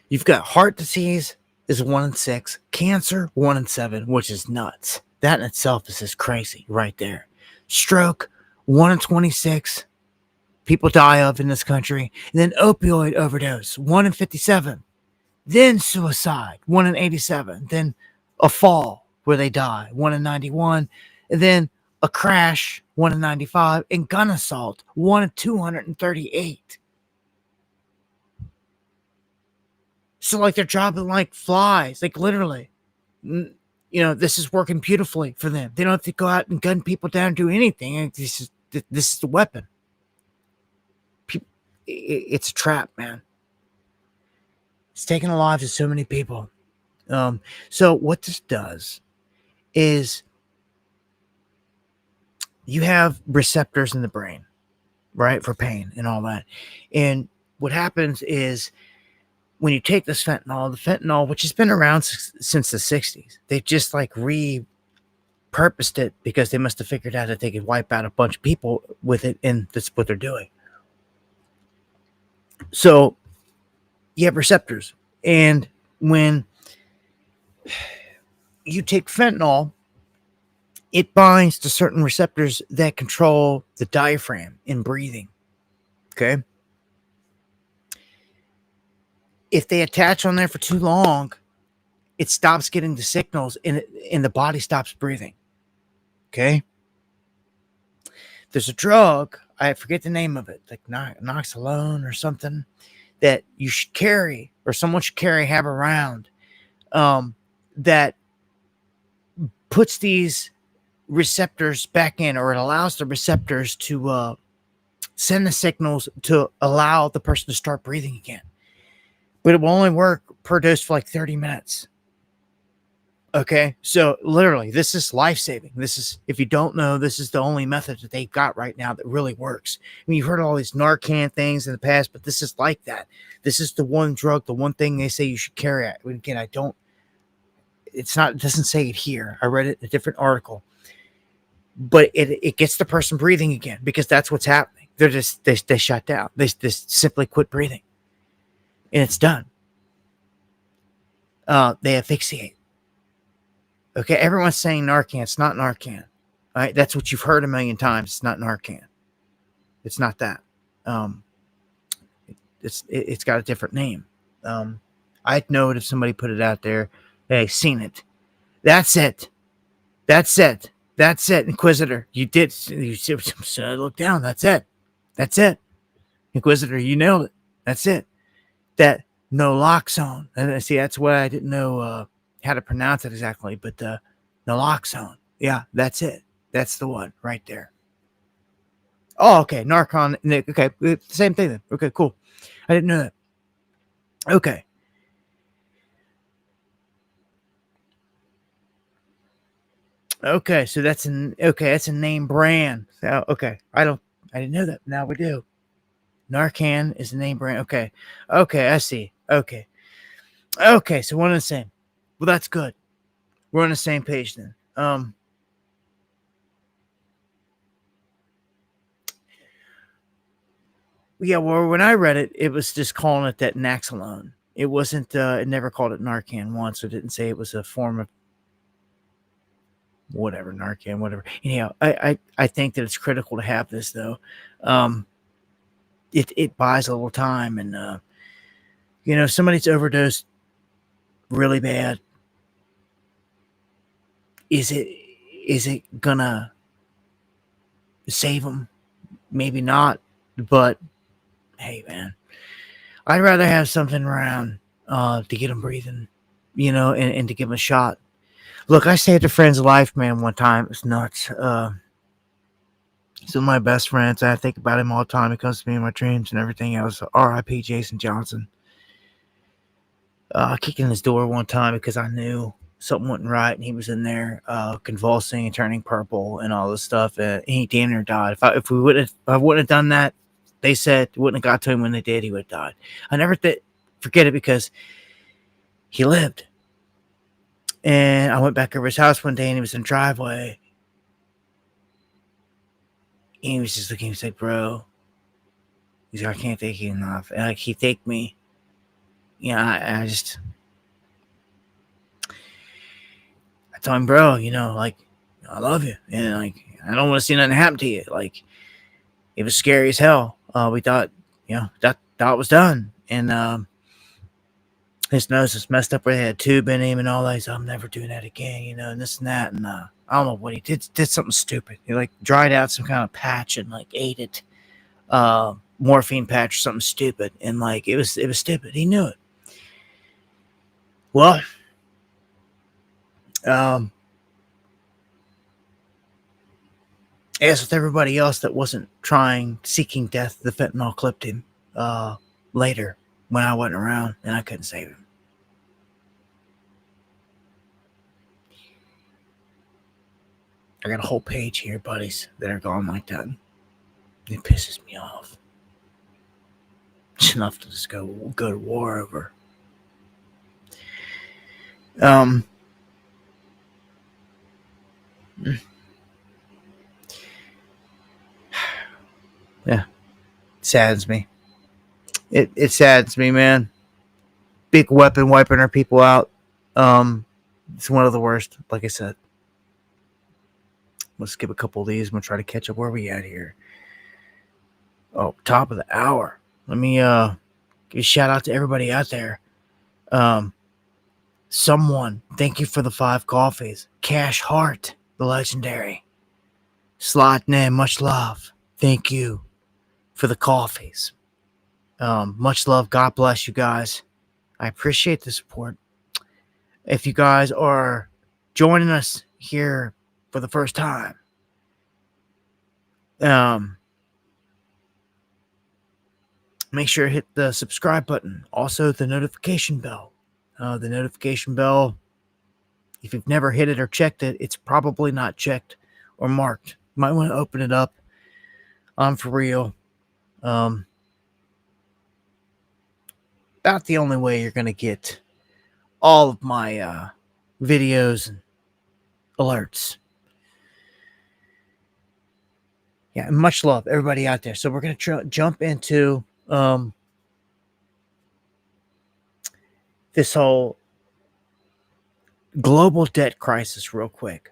You've got heart disease is 1 in 6, cancer 1 in 7, which is nuts. That in itself is just crazy right there. Stroke 1 in 26 people die of in this country. And then opioid overdose 1 in 57. Then suicide 1 in 87. Then a fall where they die 1 in 91. And then a crash 1 in 95. And gun assault 1 in 238. So, like, they're dropping like flies, like literally. You know, this is working beautifully for them. They don't have to go out and gun people down and do anything. This is the weapon. It's a trap, man. It's taking the lives of so many people. So what this does is you have receptors in the brain, right, for pain and all that. And what happens is, when you take this fentanyl, which has been around since the 60s, they just like repurposed it because they must have figured out that they could wipe out a bunch of people with it, and that's what they're doing. So you have receptors, and when you take fentanyl, it binds to certain receptors that control the diaphragm in breathing. Okay? If they attach on there for too long, it stops getting the signals, and the body stops breathing. Okay? There's a drug, I forget the name of it, like Noxalone or something, that you should carry, or someone should have around, that puts these receptors back in, or it allows the receptors to send the signals to allow the person to start breathing again. But it will only work per dose for like 30 minutes. Okay? So literally, this is life-saving. This is, if you don't know, this is the only method that they've got right now that really works. I mean, you've heard all these Narcan things in the past, but this is like that. This is the one drug, the one thing they say you should carry. Again, it doesn't say it here. I read it in a different article. But it gets the person breathing again, because that's what's happening. They shut down. They just simply quit breathing. And it's done. They asphyxiate. Okay, everyone's saying Narcan. It's not Narcan. All right, that's what you've heard a million times. It's not Narcan. It's not that. It's got a different name. I'd know it if somebody put it out there. Hey, seen it. That's it. That's it. That's it, Inquisitor. You did. You look down. That's it. That's it. Inquisitor, you nailed it. That's it. That naloxone. And see, that's what I didn't know how to pronounce it exactly, but naloxone. Yeah, that's it. That's the one right there. Oh, okay. Narcon. Okay, same thing then. Okay, cool. I didn't know that. Okay. Okay, so that's that's a name brand. So, okay, I didn't know that. Now we do. Narcan is a name brand. Okay, okay, I see. Okay, okay, so we're on the same. Well, that's good. We're on the same page then. Yeah. Well, when I read it, it was just calling it that Naxalone. It wasn't. It never called it Narcan once. So it didn't say it was a form of whatever Narcan, whatever. Anyhow, I think that it's critical to have this though. Um, it buys a little time, and somebody's overdosed really bad. Is it gonna save them? Maybe not, but hey, man, I'd rather have something around to get them breathing, and to give them a shot. Look, I saved a friend's life, man, one time. It's nuts. He's one of my best friends. I think about him all the time. He comes to me in my dreams and everything else. R.I.P. Jason Johnson. Kicking his door one time because I knew something wasn't right, and he was in there convulsing and turning purple and all this stuff. And he damn near died. If I wouldn't have done that, they said it wouldn't have got to him when they did. He would have died. I never forget it because he lived. And I went back over his house one day, and he was in the driveway. And he was just looking. He was like, "Bro," he's like, "I can't thank you enough." And like, he thanked me. I told him, "Bro, like, I love you, and like, I don't want to see nothing happen to you." Like, it was scary as hell. We thought, that it was done, and his nose was messed up where they had a tube in him and all that. He's like, "I'm never doing that again," and this and that, and I don't know what he did. Did something stupid. He like dried out some kind of patch and like ate it, morphine patch or something stupid, and like it was stupid. He knew it. Well, as with everybody else that wasn't seeking death, the fentanyl clipped him later when I wasn't around, and I couldn't save him. I got a whole page here, buddies, that are gone like that. It pisses me off. It's enough to just go to war over. Yeah, it saddens me. It saddens me, man. Big weapon wiping our people out. It's one of the worst. Like I said, let's skip a couple of these. I'm gonna try to catch up. Where are we at here? Oh, top of the hour. Let me give a shout out to everybody out there. Someone, thank you for the 5 coffees. Cash Hart, the legendary. Slot name, much love. Thank you for the coffees. Much love. God bless you guys. I appreciate the support. If you guys are joining us here for the first time, make sure to hit the subscribe button. Also, the notification bell. The notification bell, if you've never hit it or checked it, it's probably not checked or marked. You might want to open it up. I'm for real. About the only way you're going to get all of my videos and alerts. Yeah, much love, everybody out there. So we're going to jump into this whole global debt crisis real quick,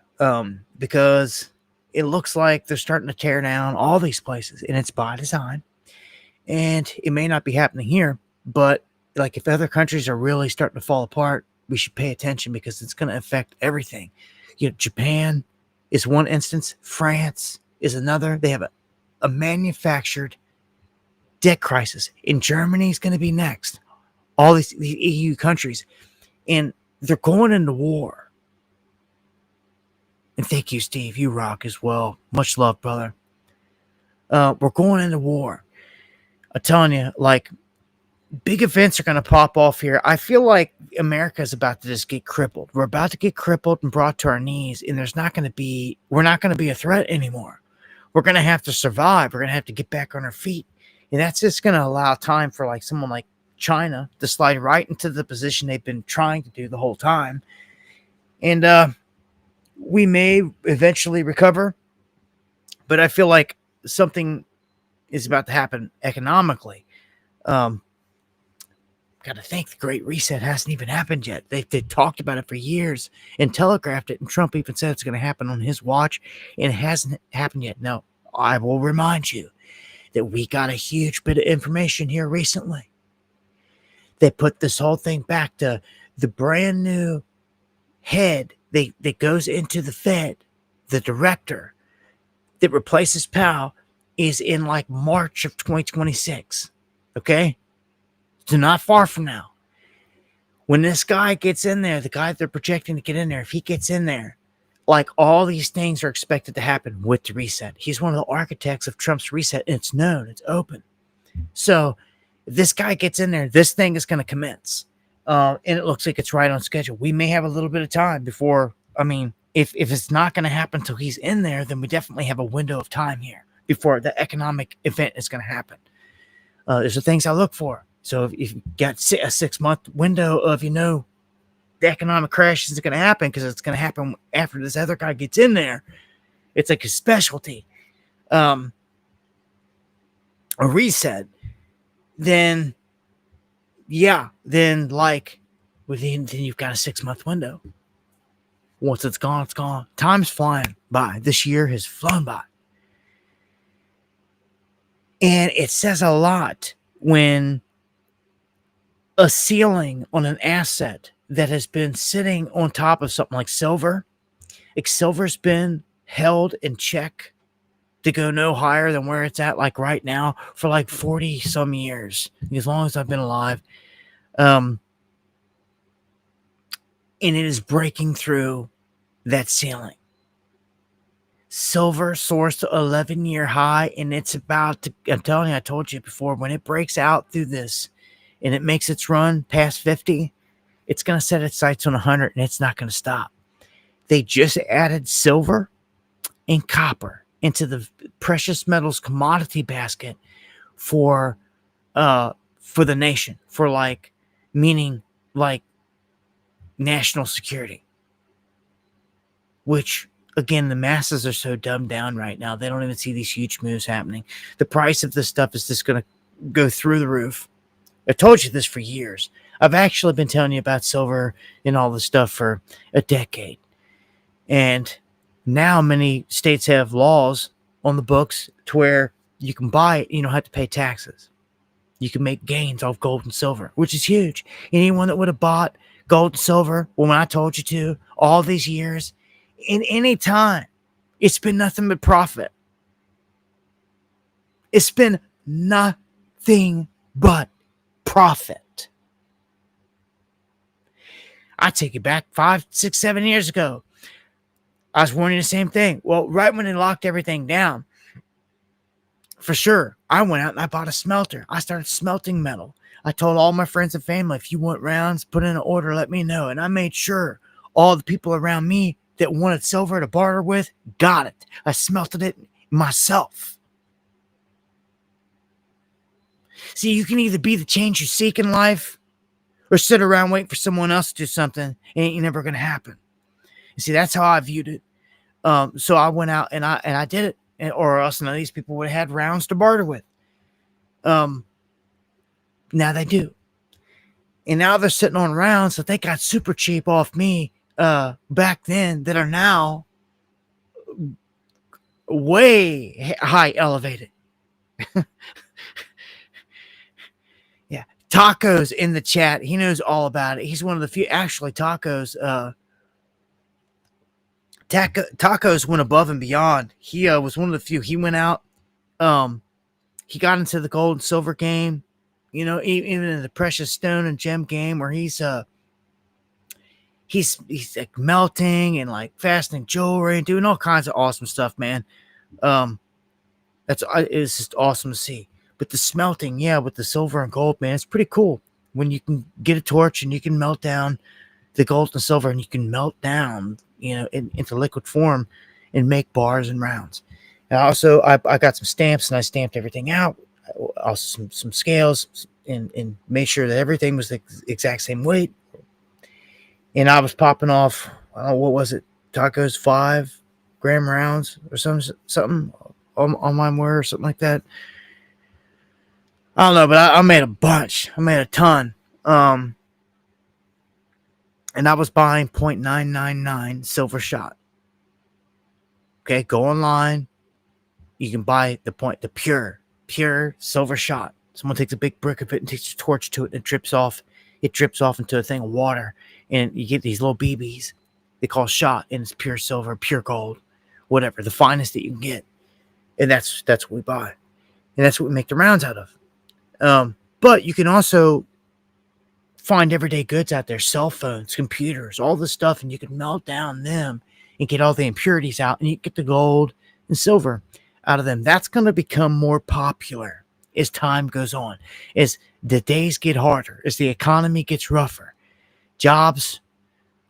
because it looks like they're starting to tear down all these places, and it's by design. And it may not be happening here, but like if other countries are really starting to fall apart, we should pay attention because it's going to affect everything. Japan is one instance. France is another. They have a manufactured debt crisis. And Germany's going to be next. All these EU countries. And they're going into war. And thank you, Steve. You rock as well. Much love, brother. We're going into war. I'm telling you, like, big events are going to pop off here. I feel like America is about to just get crippled. We're about to get crippled and brought to our knees, and we're not going to be a threat anymore. We're going to have to survive. We're going to have to get back on our feet. And that's just going to allow time for like someone like China to slide right into the position they've been trying to do the whole time. And we may eventually recover, but I feel like something is about to happen economically. Got to think the Great Reset hasn't even happened yet. They talked about it for years and telegraphed it, and Trump even said it's going to happen on his watch, and it hasn't happened yet. Now, I will remind you that we got a huge bit of information here recently. They put this whole thing back to the brand new head that goes into the Fed, the director that replaces Powell, is in like March of 2026. Okay? So not far from now. When this guy gets in there, the guy they're projecting to get in there, if he gets in there, like all these things are expected to happen with the reset. He's one of the architects of Trump's reset, and it's known, it's open. So if this guy gets in there, this thing is going to commence. And it looks like it's right on schedule. We may have a little bit of time before, if it's not going to happen until he's in there, then we definitely have a window of time here before the economic event is going to happen. There's the things I look for. So if you got a 6-month window of, the economic crash isn't going to happen because it's going to happen after this other guy gets in there. It's like a specialty. A reset. Then then you've got a 6-month window. Once it's gone, it's gone. Time's flying by. This year has flown by. And it says a lot when a ceiling on an asset that has been sitting on top of something like silver. Like silver's been held in check to go no higher than where it's at like right now for like 40 some years, as long as I've been alive. And it is breaking through that ceiling. Silver soars to 11-year high, and it's about to, I'm telling you, I told you before, when it breaks out through this and it makes its run past 50, it's going to set its sights on 100, and it's not going to stop. They just added silver and copper into the precious metals commodity basket for the nation, meaning national security, which again, the masses are so dumbed down right now. They don't even see these huge moves happening. The price of this stuff is just going to go through the roof. I've told you this for years. I've actually been telling you about silver and all this stuff for a decade. And now many states have laws on the books to where you can buy it, you don't have to pay taxes. You can make gains off gold and silver, which is huge. Anyone that would have bought gold and silver when I told you to all these years, in any time, it's been nothing but profit. It's been nothing but profit. I take it back 5, 6, 7 years ago. I was warning the same thing. Well, right when they locked everything down, for sure, I went out and I bought a smelter. I started smelting metal. I told all my friends and family, if you want rounds, put in an order, let me know. And I made sure all the people around me that wanted silver to barter with got it. I smelted it myself. See, you can either be the change you seek in life or sit around waiting for someone else to do something. It ain't never going to happen. You see, that's how I viewed it. So I went out and I did it, or else none of these people would have had rounds to barter with. Now they do. And now they're sitting on rounds that they got super cheap off me back then that are now way high elevated. Yeah. Tacos in the chat. He knows all about it. He's one of the few, actually, Tacos went above and beyond. He was one of the few. He went out. he got into the gold and silver game, even in the precious stone and gem game, where he's like melting and like fastening jewelry and doing all kinds of awesome stuff, man. Um, it's just awesome to see. But the smelting, yeah, with the silver and gold, man, it's pretty cool when you can get a torch and you can melt down the gold and silver, and you can melt down, into liquid form and make bars and rounds. And also, I got some stamps and I stamped everything out. Also, some scales and made sure that everything was the exact same weight. And I was popping off, what was it? Tacos 5 gram rounds or something on my word or something like that. I don't know, but I made a bunch. I made a ton. And I was buying 0.999 silver shot. Okay, go online. You can buy the pure silver shot. Someone takes a big brick of it and takes a torch to it, and it drips off. It drips off into a thing of water, and you get these little BBs. They call shot, and it's pure silver, pure gold, whatever, the finest that you can get. And that's what we buy, and that's what we make the rounds out of. But you can also find everyday goods out there, cell phones, computers, all this stuff, and you can melt down them and get all the impurities out, and you get the gold and silver out of them. That's going to become more popular as time goes on, as the days get harder, as the economy gets rougher. Jobs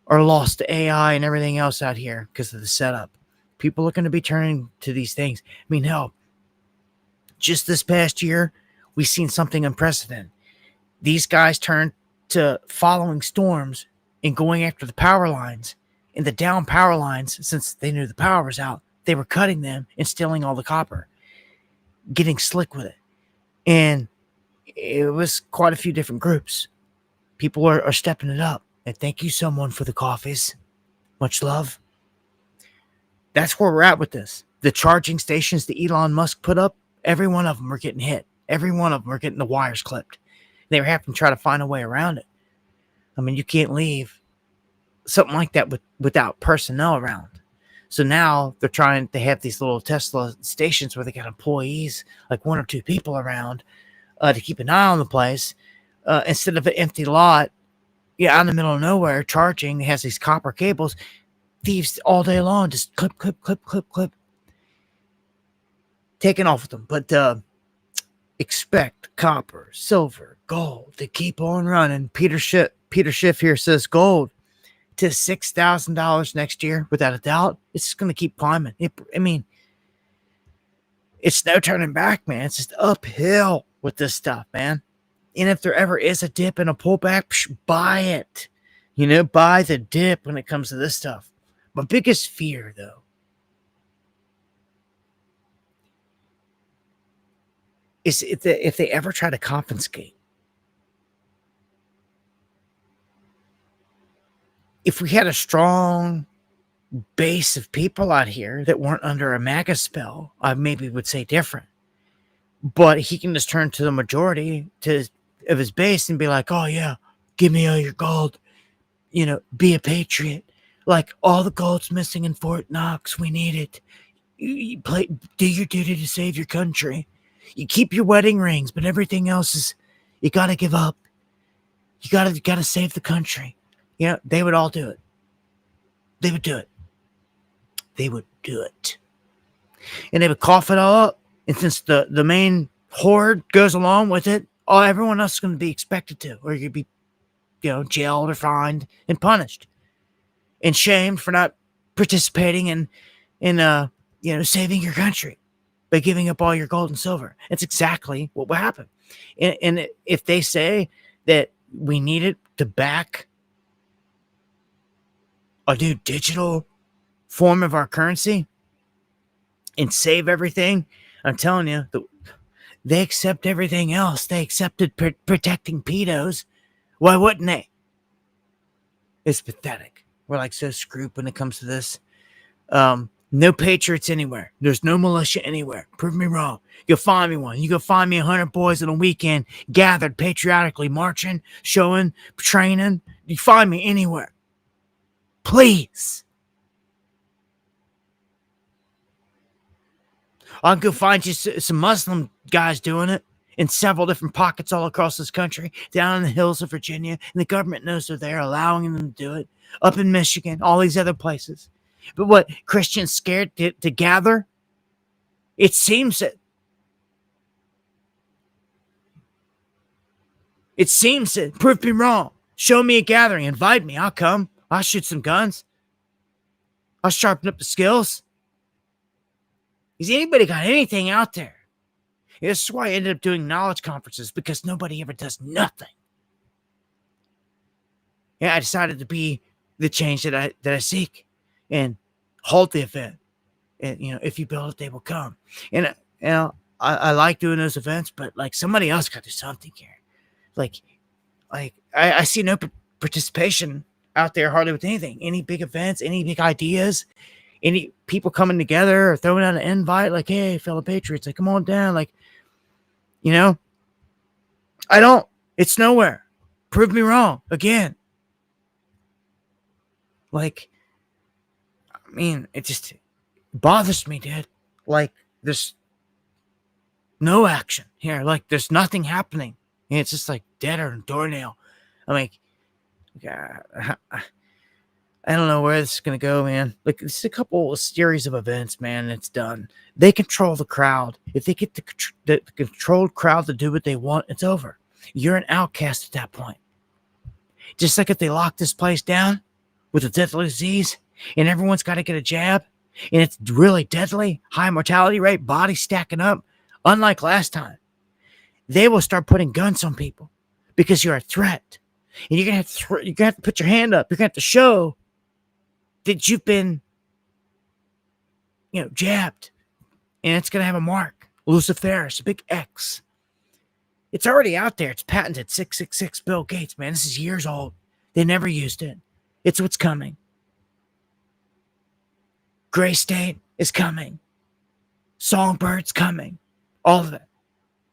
are lost to AI and everything else out here because of the setup. People are going to be turning to these things. I mean, hell, just this past year, we've seen something unprecedented. These guys turned to following storms and going after the power lines. And the down power lines, since they knew the power was out, they were cutting them and stealing all the copper, getting slick with it. And it was quite a few different groups. People are stepping it up. And thank you, someone, for the coffees. Much love. That's where we're at with this. The charging stations that Elon Musk put up, every one of them were getting hit. Every one of them were getting the wires clipped. They were having to try to find a way around it. I mean, you can't leave something like that without personnel around. So now they're trying to have these little Tesla stations where they got employees, like 1 or 2 people around, to keep an eye on the place, instead of an empty lot, out in the middle of nowhere, charging. It has these copper cables. Thieves all day long, just clip, taking off with them. But expect copper, silver, gold to keep on running. Peter Schiff here says gold to $6,000 next year, without a doubt. It's just going to keep climbing. It's no turning back, man. It's just uphill with this stuff, man. And if there ever is a dip and a pullback, buy it. Buy the dip when it comes to this stuff. My biggest fear, though, is if they ever try to confiscate. If we had a strong base of people out here that weren't under a MAGA spell, I maybe would say different. But he can just turn to the majority of his base and be like, oh, yeah, give me all your gold. Be a patriot. Like, all the gold's missing in Fort Knox. We need it. You do your duty to save your country. You keep your wedding rings, but everything else is, you got to give up. You got to save the country. They would all do it. They would do it. And they would cough it all up. And since the main horde goes along with it, everyone else is going to be expected to, or you'd be, jailed or fined and punished and shamed for not participating in saving your country by giving up all your gold and silver. It's exactly what will happen. And if they say that we need it to back a new digital form of our currency and save everything, I'm telling you, they accept everything else. They accepted protecting pedos. Why wouldn't they? It's pathetic. We're like so screwed when it comes to this. No patriots anywhere. There's no militia anywhere. Prove me wrong. You'll find me one. You go find me 100 boys on a weekend gathered patriotically, marching, showing, training. You find me anywhere. Please. I'll go find you some Muslim guys doing it in several different pockets all across this country, down in the hills of Virginia, and the government knows they're there, allowing them to do it, up in Michigan, all these other places. But what, Christians scared to gather? It seems that prove me wrong. Show me a gathering, invite me, I'll come. I'll shoot some guns. I'll sharpen up the skills. Has anybody got anything out there? This is why I ended up doing knowledge conferences, because nobody ever does nothing. Yeah, I decided to be the change that I seek, and halt the event. And if you build it, they will come. And I like doing those events, but like, somebody else got to do something here. Like I see no participation out there hardly with anything. Any big events, any big ideas, any people coming together or throwing out an invite, like, hey, fellow patriots, like, come on down. Like, I don't. It's nowhere. Prove me wrong again. Like, I mean, it just bothers me, dude. Like, there's no action here. Like, there's nothing happening. And it's just like deader than doornail. I'm like, I don't know where this is going to go, man. Like, it's a series of events, man, and it's done. They control the crowd. If they get the controlled crowd to do what they want, it's over. You're an outcast at that point. Just like if they lock this place down with a deadly disease and everyone's got to get a jab and it's really deadly, high mortality rate, bodies stacking up, unlike last time, they will start putting guns on people because you're a threat. And you're going to have to put your hand up. You're going to have to show that you've been, jabbed. And it's going to have a mark. Luciferus, a big X. It's already out there. It's patented. 666 Bill Gates, man. This is years old. They never used it. It's what's coming. Gray State is coming. Songbird's coming. All of it.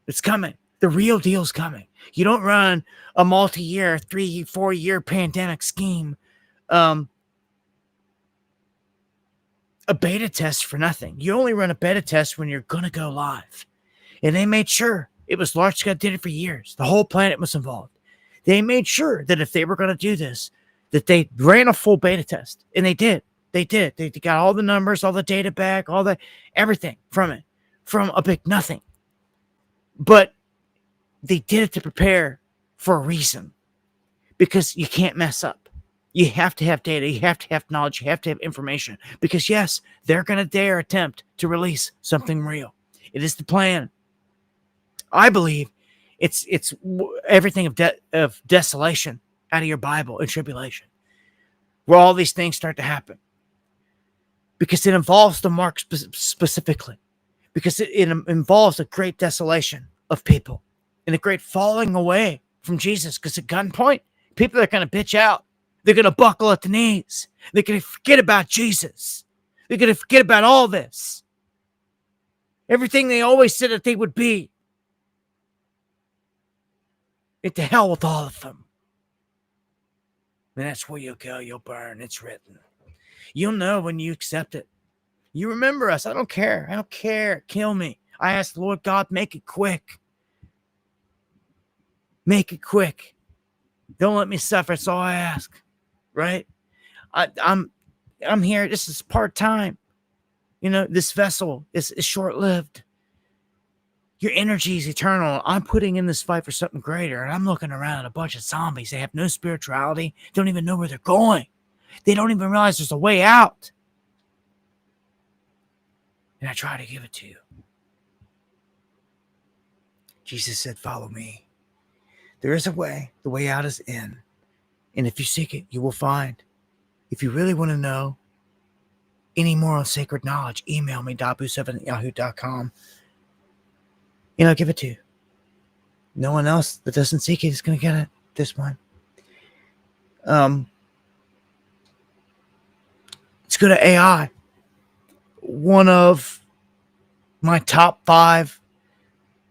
It's coming. The real deal's coming. You don't run a multi-year, 3-4 year pandemic scheme, a beta test for nothing. You only run a beta test when you're going to go live. And they made sure it was large scale, did it for years. The whole planet was involved. They made sure that if they were going to do this, that they ran a full beta test. And they did. They did. They got all the numbers, all the data back, everything from it, from a big nothing. But they did it to prepare for a reason, because you can't mess up. You have to have data. You have to have knowledge. You have to have information, because yes, they're going to dare attempt to release something real. It is the plan. I believe it's everything of desolation out of your Bible and tribulation, where all these things start to happen, because it involves the mark specifically, because it involves a great desolation of people and a great falling away from Jesus, because at gunpoint, people are going to bitch out. They're going to buckle at the knees. They're going to forget about Jesus. They're going to forget about all this. Everything they always said that they would be. And to hell with all of them. And that's where you'll go, you'll burn. It's written. You'll know when you accept it. You remember us. I don't care. I don't care. Kill me. I ask the Lord God, make it quick. Make it quick. Don't let me suffer. That's all I ask. Right? I'm here. This is part-time. This vessel is short-lived. Your energy is eternal. I'm putting in this fight for something greater, and I'm looking around at a bunch of zombies. They have no spirituality. Don't even know where they're going. They don't even realize there's a way out. And I try to give it to you. Jesus said, follow me. There is a way. The way out is in. And if you seek it, you will find. If you really want to know any more on sacred knowledge, email me, dabu7@yahoo.com. And I'll give it to you. No one else that doesn't seek it is going to get it. This one. Let's go to AI. One of my top 5,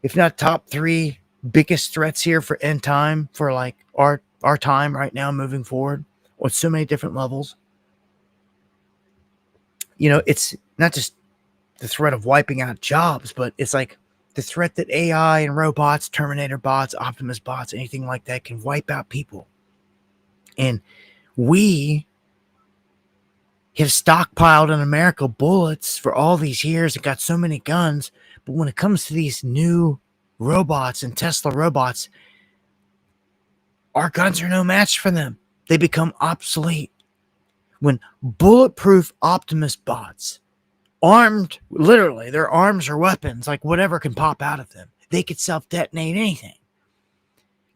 if not top 3 biggest threats here for end time, for like our time right now moving forward on so many different levels. It's not just the threat of wiping out jobs, but it's like The threat that AI and robots, Terminator bots, Optimus bots, anything like that can wipe out people. And we have stockpiled in America bullets for all these years and got so many guns. But when it comes to these new robots and Tesla robots, our guns are no match for them. They become obsolete. When bulletproof Optimus bots, armed, literally, their arms are weapons, like whatever can pop out of them. They could self-detonate anything.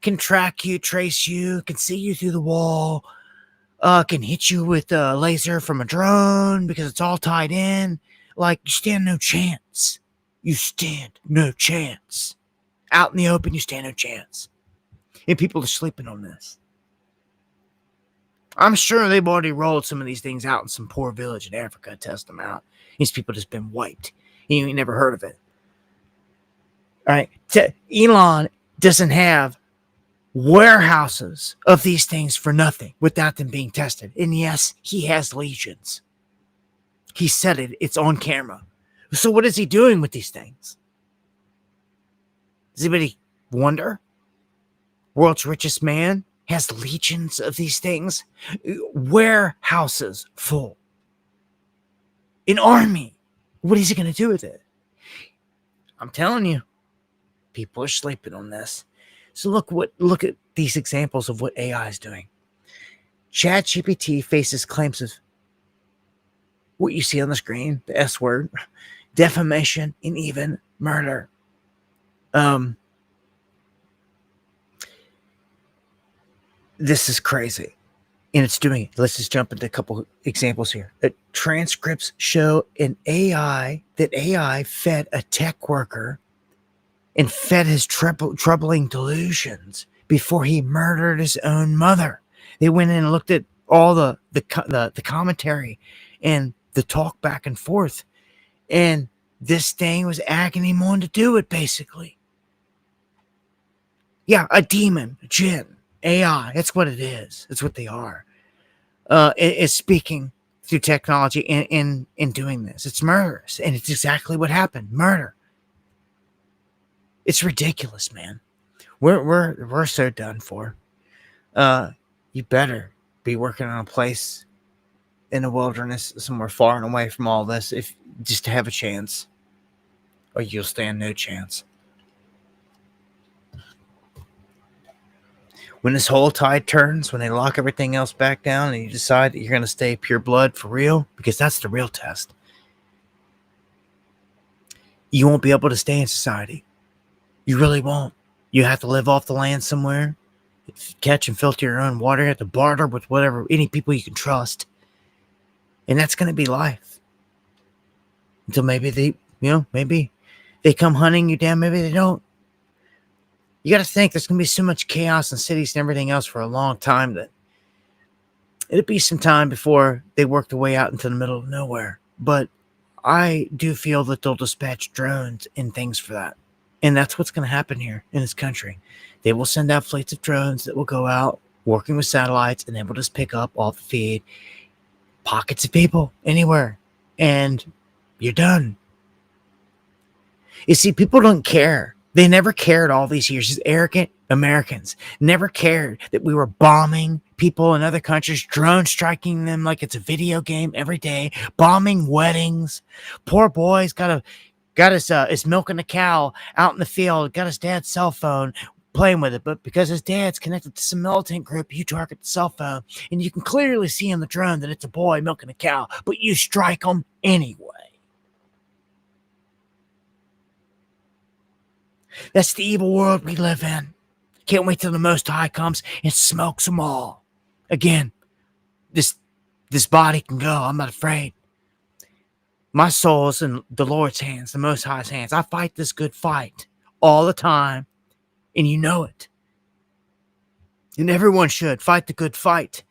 Can track you, trace you, can see you through the wall, can hit you with a laser from a drone because it's all tied in. Like, you stand no chance. You stand no chance. Out in the open, you stand no chance. And people are sleeping on this. I'm sure they've already rolled some of these things out in some poor village in Africa, test them out. These people just been wiped. You ain't never heard of it. All right. Elon doesn't have warehouses of these things for nothing without them being tested. And yes, he has legions. He said it. It's on camera. So what is he doing with these things? Does anybody wonder? World's richest man has legions of these things. Warehouses full. An army. What is he going to do with it? I'm telling you, people are sleeping on this. So look at these examples of what AI is doing. ChatGPT faces claims of what you see on the screen, the S word, defamation, and even murder. This is crazy. And it's doing it. Let's just jump into a couple examples here. Transcripts show an AI fed a tech worker and fed his troubling delusions before he murdered his own mother. They went in and looked at all the commentary and the talk back and forth. And this thing was egging him on to do it, basically. Yeah, a demon, a jinn, AI. That's what it is. That's what they are. It's speaking through technology in doing this. It's murderous. And it's exactly what happened. Murder. It's ridiculous, man. We're so done for. You better be working on a place in the wilderness, somewhere far and away from all this, if just to have a chance, or you'll stand no chance. When this whole tide turns, when they lock everything else back down, and you decide that you're going to stay pure blood for real, because that's the real test, you won't be able to stay in society. You really won't. You have to live off the land somewhere, catch and filter your own water. You have to barter with any people you can trust. And that's going to be life. Until maybe they come hunting you down. Maybe they don't. You got to think there's going to be so much chaos in cities and everything else for a long time that it'll be some time before they work their way out into the middle of nowhere. But I do feel that they'll dispatch drones and things for that. And that's what's going to happen here in this country. They will send out fleets of drones that will go out working with satellites, and they will just pick up off the feed pockets of people anywhere. And you're done. You see, people don't care. They never cared all these years. These arrogant Americans never cared that we were bombing people in other countries, drone striking them like it's a video game every day, bombing weddings. Poor boy's got his milking a cow out in the field, got his dad's cell phone, playing with it, but because his dad's connected to some militant group, you target the cell phone, and you can clearly see on the drone that it's a boy milking a cow, but you strike him anyway. That's the evil world we live in. Can't wait till the Most High comes and smokes them all. Again, this body can go. I'm not afraid. My soul is in the Lord's hands, the Most High's hands. I fight this good fight all the time, and you know it. And everyone should fight the good fight.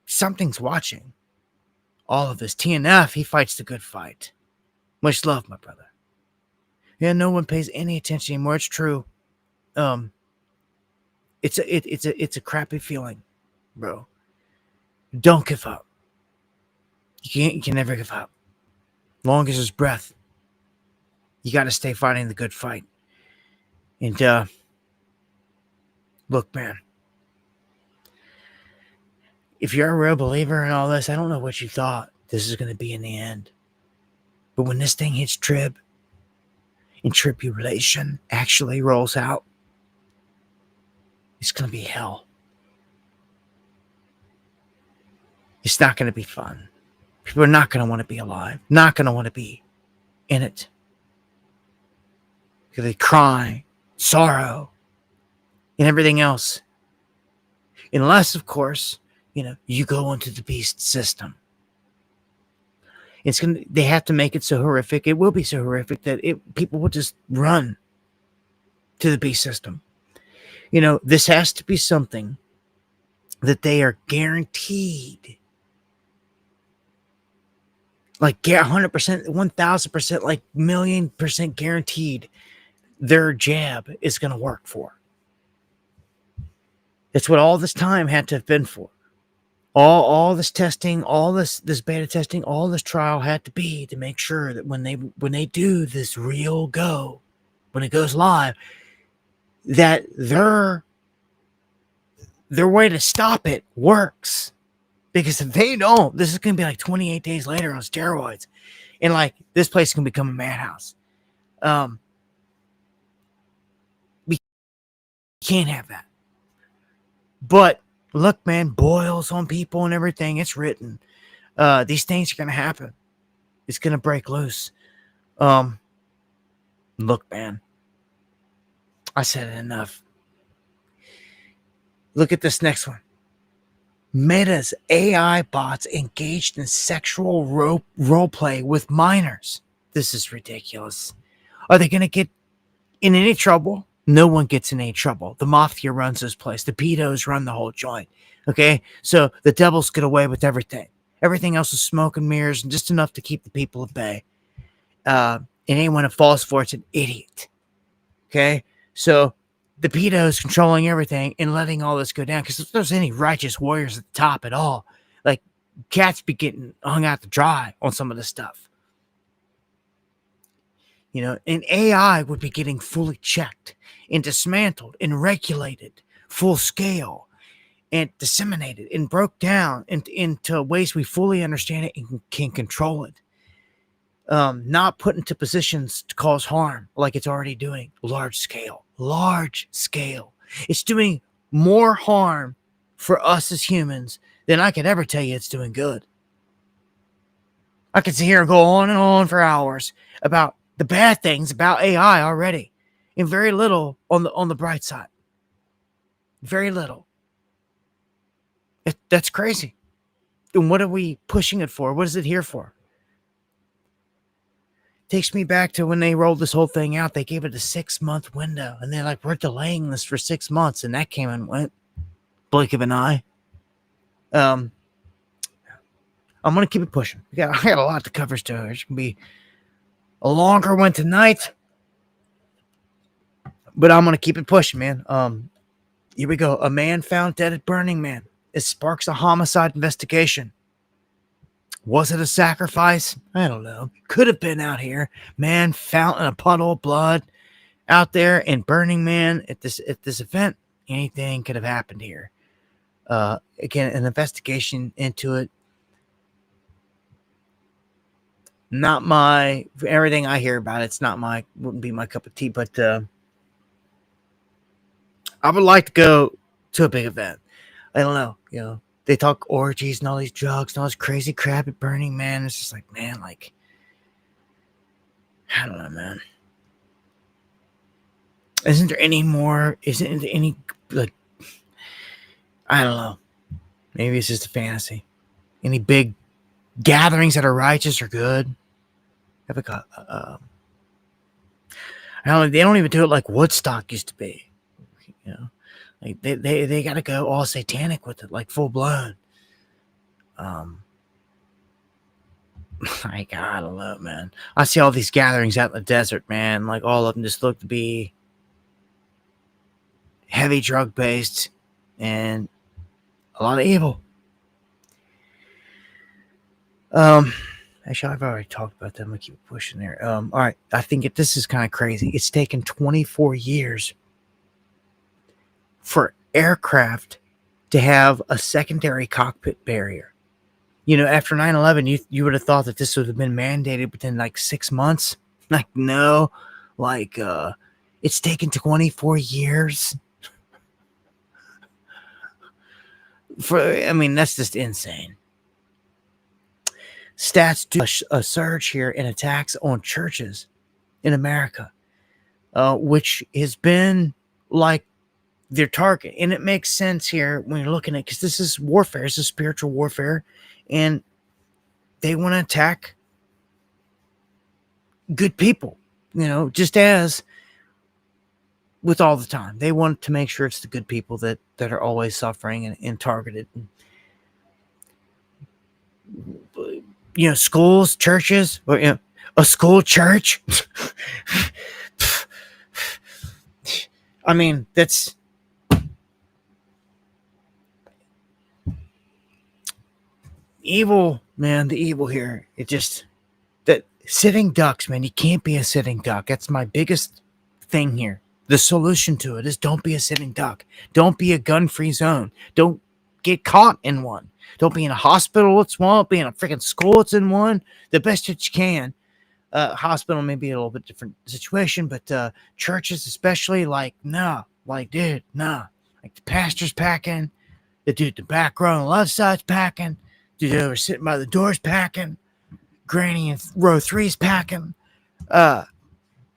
Something's watching all of this. TNF, he fights the good fight. Much love, my brother. Yeah, no one pays any attention anymore. It's true. It's a crappy feeling, bro. Don't give up. You can never give up. Long as there's breath, You got to stay fighting the good fight. And look, man, if you're a real believer in all this, I don't know what you thought this is going to be in the end. But when this thing hits trib and tribulation actually rolls out, it's going to be hell. It's not going to be fun. People are not going to want to be alive, not going to want to be in it. Because they cry, sorrow, and everything else. Unless, of course, you go into the beast system. They have to make it so horrific. It will be so horrific that people will just run to the beast system. This has to be something that they are guaranteed, like 100%, 1,000%, like 1,000,000% guaranteed their jab is going to work for. That's what all this time had to have been for. All this testing, all this beta testing, all this trial had to be to make sure that when they do this real go, when it goes live, that their way to stop it works. Because if they don't, this is going to be like 28 days later on steroids. And like this place can become a madhouse. We can't have that. But look, man, boils on people and everything. It's written. These things are going to happen. It's going to break loose. Look, man. I said it enough. Look at this next one. Meta's AI bots engaged in sexual role play with minors. This is ridiculous. Are they going to get in any trouble? No one gets in any trouble. The mafia runs this place. The pedos run the whole joint. Okay? So the devils get away with everything. Everything else is smoke and mirrors and just enough to keep the people at bay. And anyone who falls for it's an idiot. Okay? So the pedos controlling everything and letting all this go down. Because if there's any righteous warriors at the top at all, like cats be getting hung out to dry on some of this stuff. And AI would be getting fully checked and dismantled and regulated full scale and disseminated and broke down into ways we fully understand it and can control it. Not put into positions to cause harm like it's already doing. Large scale. It's doing more harm for us as humans than I could ever tell you it's doing good. I could sit here and go on and on for hours about the bad things about AI already, and very little on the bright side. Very little. That's crazy. And what are we pushing it for? What is it here for? Takes me back to when they rolled this whole thing out. They gave it a 6-month window, and they're like, we're delaying this for 6 months, and that came and went. Blink of an eye. I'm gonna keep it pushing. I got a lot to cover still. There's gonna be a longer one tonight, but I'm gonna keep it pushing, man. Here we go. A man found dead at Burning Man. It sparks a homicide investigation. Was it a sacrifice? I don't know. Could have been out here. Man found in a puddle of blood out there in Burning Man at this event. Anything could have happened here. Again, an investigation into it. Not everything I hear about it's not wouldn't be my cup of tea, but I would like to go to a big event. I don't know, they talk orgies and all these drugs and all this crazy crap at Burning Man. It's just like, man, like, I don't know, man. Isn't there any, like, I don't know. Maybe it's just a fantasy. Any big gatherings that are righteous or good? Have like I don't know, they don't even do it like Woodstock used to be. Like they got to go all satanic with it, like full blown. Like, I don't know, man. I see all these gatherings out in the desert, man. Like all of them just look to be heavy drug based and a lot of evil. Actually, I've already talked about that. I'm gonna keep pushing there. All right, I think this is kind of crazy. It's taken 24 years for aircraft to have a secondary cockpit barrier. After 9/11, you would have thought that this would have been mandated within like 6 months. Like, no, like it's taken 24 years that's just insane. Stats do a surge here in attacks on churches in America, which has been like their target. And it makes sense here when you're looking at, because this is warfare, it's a spiritual warfare, and they want to attack good people, just as with all the time. They want to make sure it's the good people that are always suffering and targeted. Schools, churches, or a school church. That's evil, man. The evil here. It just, that sitting ducks, man. You can't be a sitting duck. That's my biggest thing here. The solution to it is don't be a sitting duck. Don't be a gun-free zone. Don't get caught in one. Don't be in a hospital it's one. Don't be in a freaking school it's in one. The best that you can. Hospital may be a little bit different situation, but churches especially, like, no. Like, dude, no. Like, the pastor's packing. The dude in the back row on the left side's packing. Dude over sitting by the door's packing. Granny in row 3's packing. My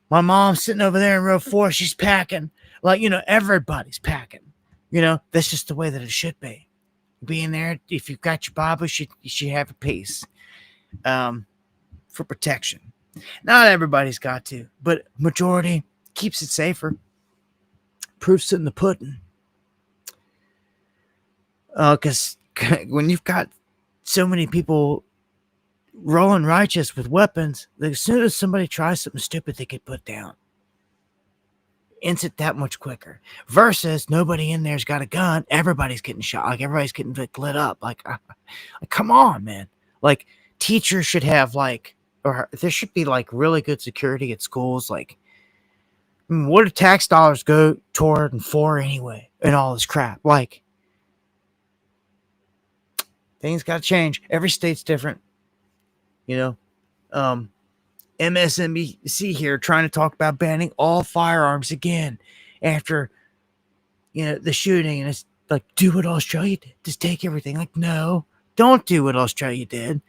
mom's sitting over there in row 4. She's packing. Like, everybody's packing. That's just the way that it should be. Being there, if you've got your Bible, you should have a piece for protection. Not everybody's got to, but majority keeps it safer. Proof's in the pudding. Because when you've got so many people rolling righteous with weapons, as soon as somebody tries something stupid, they get put down. Ends it that much quicker. Versus nobody in there's got a gun. Everybody's getting shot. Like, everybody's getting lit up. Like, come on, man. Like, teachers should have, like, or there should be, like, really good security at schools. Like, what do tax dollars go toward and for anyway? And all this crap. Like, things got to change. Every state's different. MSNBC here trying to talk about banning all firearms again after, the shooting. And it's like, do what Australia did. Just take everything. Like, no, don't do what Australia did.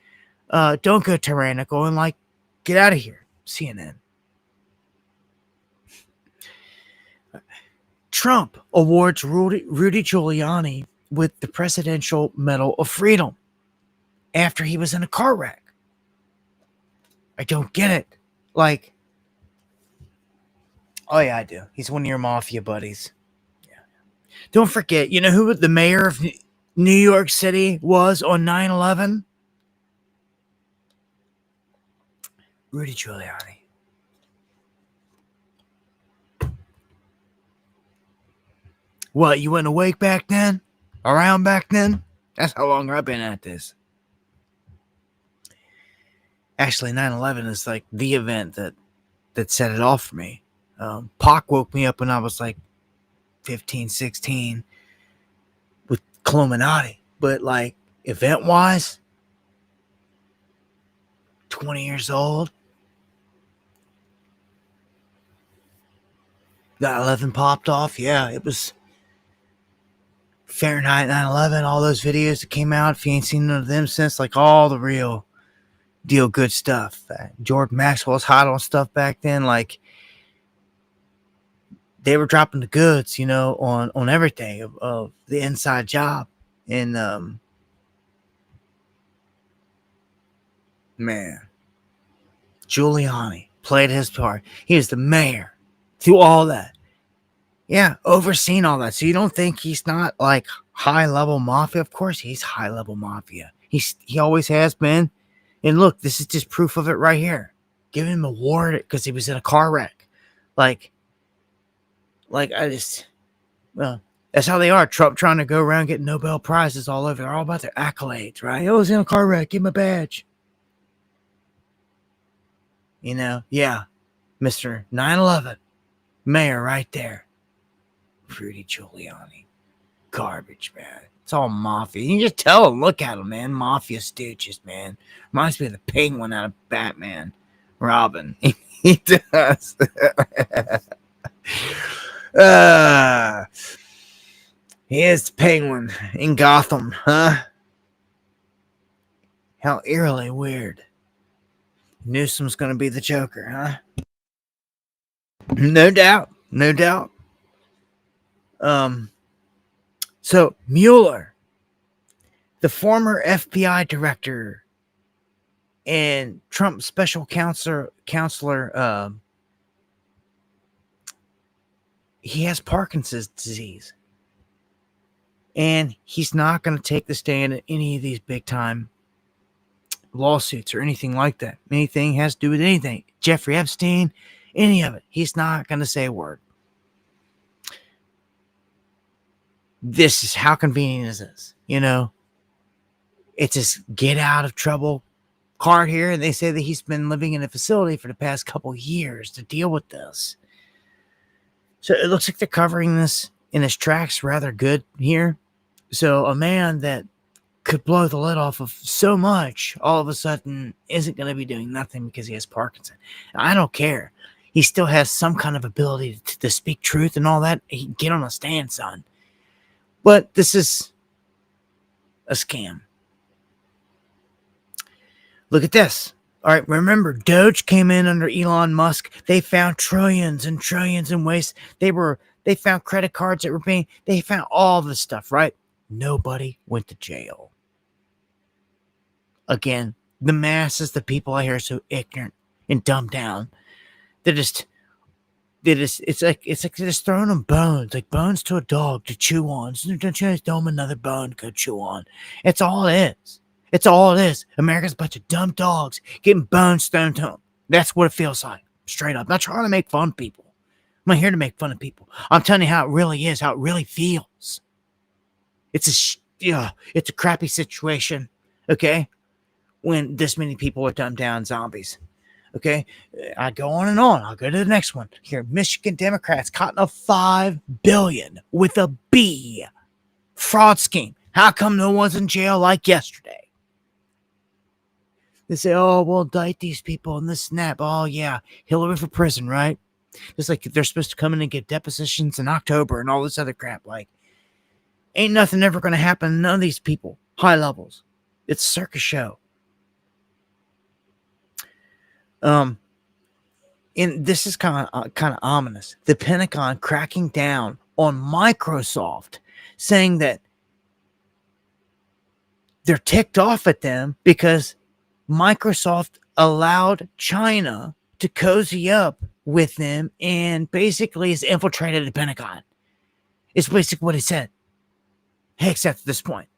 Don't go tyrannical and, like, get out of here, CNN. Trump awards Rudy Giuliani with the Presidential Medal of Freedom after he was in a car wreck. I don't get it. Like, oh yeah, I do. He's one of your mafia buddies. Yeah. Don't forget, who the mayor of New York City was on 9/11? Rudy Giuliani. What, you weren't awake back then? Around back then? That's how long I've been at this. Actually, 9/11 is like the event that set it off for me. Pac woke me up when I was like 15, 16 with Illuminati. But, like, event-wise, 20 years old. 9/11 popped off. Yeah, it was Fahrenheit 9/11, all those videos that came out. If you ain't seen none of them since, like, all the real deal good stuff. Jordan Maxwell's hot on stuff back then. Like, they were dropping the goods, on everything of the inside job. And man, Giuliani played his part. He was the mayor through all that. Yeah, overseeing all that. So you don't think he's not, like, high level mafia? Of course he's high level mafia. He always has been. And look, this is just proof of it right here. Give him an award because he was in a car wreck. Like, that's how they are. Trump trying to go around getting Nobel Prizes all over. They're all about their accolades, right? Oh, I was in a car wreck. Give him a badge. Yeah, Mr. 9/11 mayor right there. Rudy Giuliani. Garbage, man. It's all mafia. You can just tell them. Look at them, man. Mafia stooges, man. Reminds me of the penguin out of Batman. Robin. He does. He is the penguin in Gotham, huh? How eerily weird. Newsom's gonna be the Joker, huh? No doubt. No doubt. So Mueller, the former FBI director and Trump special counselor, he has Parkinson's disease. And he's not going to take the stand in any of these big time lawsuits or anything like that. Anything has to do with anything. Jeffrey Epstein, any of it. He's not going to say a word. This is how convenient is this? It's this get out of trouble card here. And they say that he's been living in a facility for the past couple years to deal with this. So it looks like they're covering this in his tracks rather good here. So a man that could blow the lid off of so much all of a sudden isn't going to be doing nothing because he has Parkinson. I don't care. He still has some kind of ability to speak truth and all that. He can get on a stand, son. But this is a scam. Look at this. All right, remember, Doge came in under Elon Musk. They found trillions and trillions in waste. They found credit cards that were being, they found all this stuff, right? Nobody went to jail. Again, the masses, the people out here are so ignorant and dumbed down. It's like they're just throwing them bones, like bones to a dog to chew on. So don't you just throw them another bone to go chew on? It's all it is. It's all it is. America's a bunch of dumb dogs getting bones thrown to them. That's what it feels like. Straight up. I'm not trying to make fun of people. I'm not here to make fun of people. I'm telling you how it really is, how it really feels. It's a crappy situation, okay? When this many people are dumbed down zombies. Okay, I go on and on. I'll go to the next one. Here, Michigan Democrats caught in a $5 billion with a B fraud scheme. How come no one's in jail like yesterday? They say, oh, we'll indict these people and this snap. Oh, yeah, Hillary for prison, right? Just like they're supposed to come in and get depositions in October and all this other crap. Like, ain't nothing ever going to happen to none of these people. High levels. It's a circus show. And this is kind of ominous. The Pentagon cracking down on Microsoft, saying that they're ticked off at them because Microsoft allowed China to cozy up with them and basically has infiltrated the Pentagon. It's basically what he said. Hey, except at this point.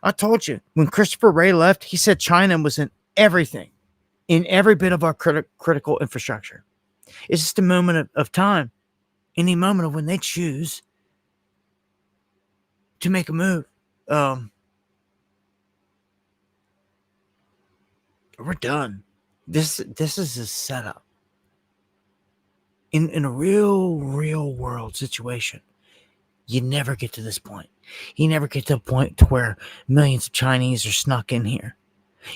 I told you, when Christopher Wray left, he said China was in everything. In every bit of our critical infrastructure. It's just a moment of time. Any moment of when they choose to make a move. We're done. This is a setup. In a real world situation, you never get to this point. You never get to a point to where millions of Chinese are snuck in here.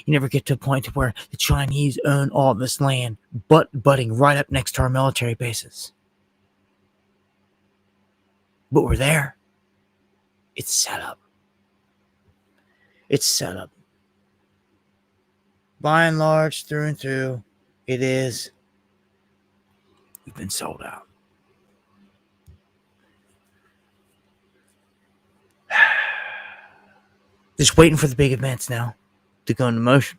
You never get to a point to where the Chinese own all this land, butting right up next to our military bases. But we're there. It's set up. It's set up. By and large, through and through, it is. We've been sold out. Just waiting for the big events now to go into motion.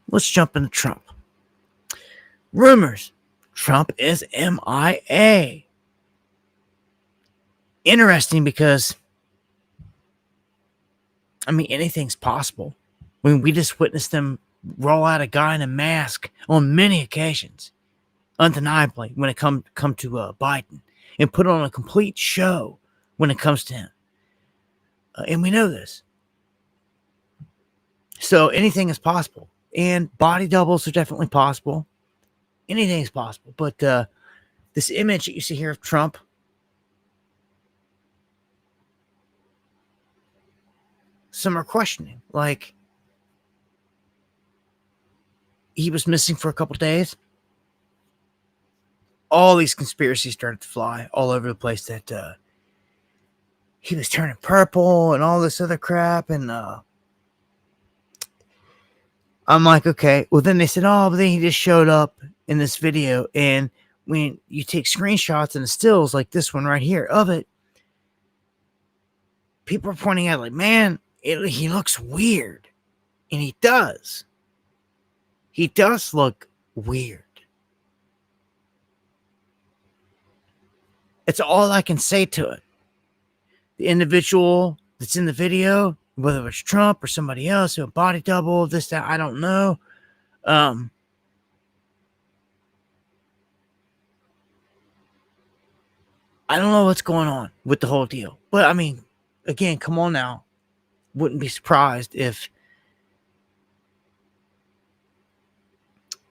Let's jump into Trump. Rumors. Trump is MIA. Interesting because, anything's possible. We just witnessed them roll out a guy in a mask on many occasions, undeniably, when it come to Biden, and put on a complete show when it comes to him. And we know this. So anything is possible. And body doubles are definitely possible. Anything is possible. But this image that you see here of Trump, some are questioning. Like, he was missing for a couple days. All these conspiracies started to fly all over the place that he was turning purple and all this other crap. And I'm like, okay. Well, then they said, oh, but then he just showed up in this video. And when you take screenshots and the stills like this one right here of it, people are pointing out, like, man, he looks weird. And he does. He does look weird. It's all I can say to it. The individual that's in the video, whether it's Trump or somebody else, who a body double, this, that, I don't know. I don't know what's going on with the whole deal. But, I mean, again, come on now. Wouldn't be surprised if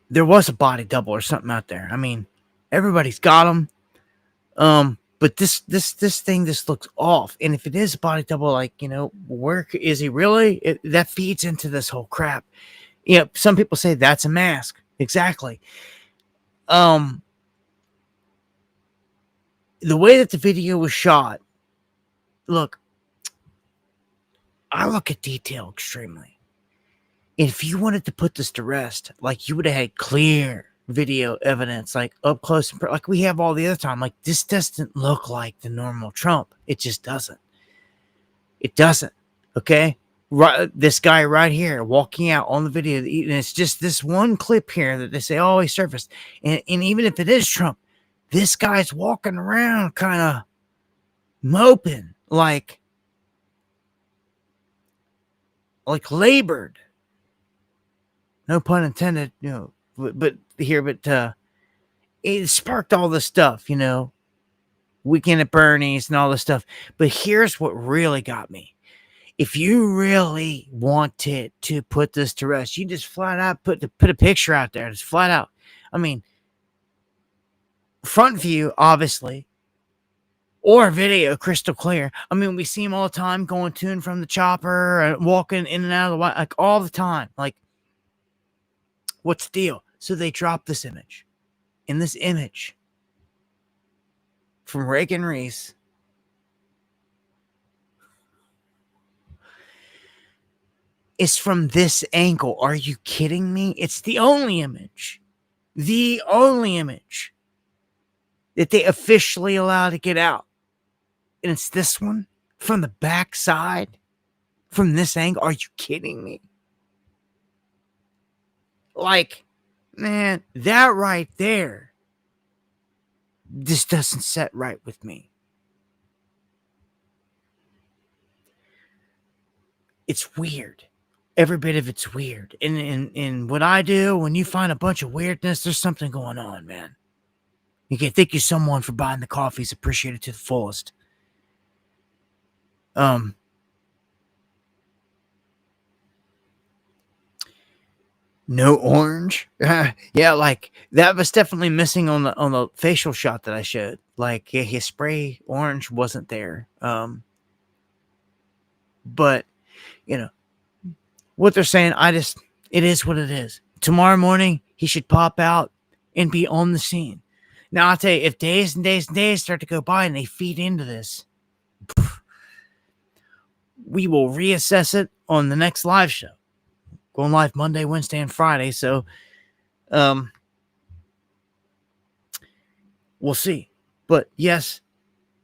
there was a body double or something out there. I mean, everybody's got them. But this thing just looks off. And if it is a body double, like, where is he really? That feeds into this whole crap. Some people say that's a mask. Exactly. The way that the video was shot, look, I look at detail extremely. If you wanted to put this to rest, like, you would have had clear video evidence, like up close, like we have all the other time. Like, this doesn't look like the normal Trump. It just doesn't. It doesn't. Okay, right, this guy right here walking out on the video, and it's just this one clip here that they say, oh, he surfaced. And even if it is Trump, this guy's walking around kind of moping, like labored. No pun intended, but it sparked all this stuff, Weekend at Bernie's and all this stuff. But here's what really got me. If you really wanted to put this to rest, you just flat out put a picture out there. Just flat out. I mean, front view, obviously, or video, crystal clear. I mean, we see him all the time going to and from the chopper and walking in and out of the White, like, all the time. Like, what's the deal? So they dropped this image. In this image from Reagan Reese, it's from this angle. Are you kidding me? It's the only image that they officially allowed to get out. And it's this one from the back side, from this angle. Are you kidding me? Like, man, that right there, this doesn't set right with me. It's weird. Every bit of it's weird. And what I do, when you find a bunch of weirdness, there's something going on, man. You can thank you someone for buying the coffees. Appreciate it to the fullest. No orange. Yeah, like that was definitely missing on the facial shot that I showed. Like, yeah, his spray orange wasn't there. But what they're saying, it is what it is. Tomorrow morning, he should pop out and be on the scene. Now, I'll tell you, if days and days and days start to go by and they feed into this, we will reassess it on the next live show. Going live Monday, Wednesday, and Friday. So, we'll see. But yes,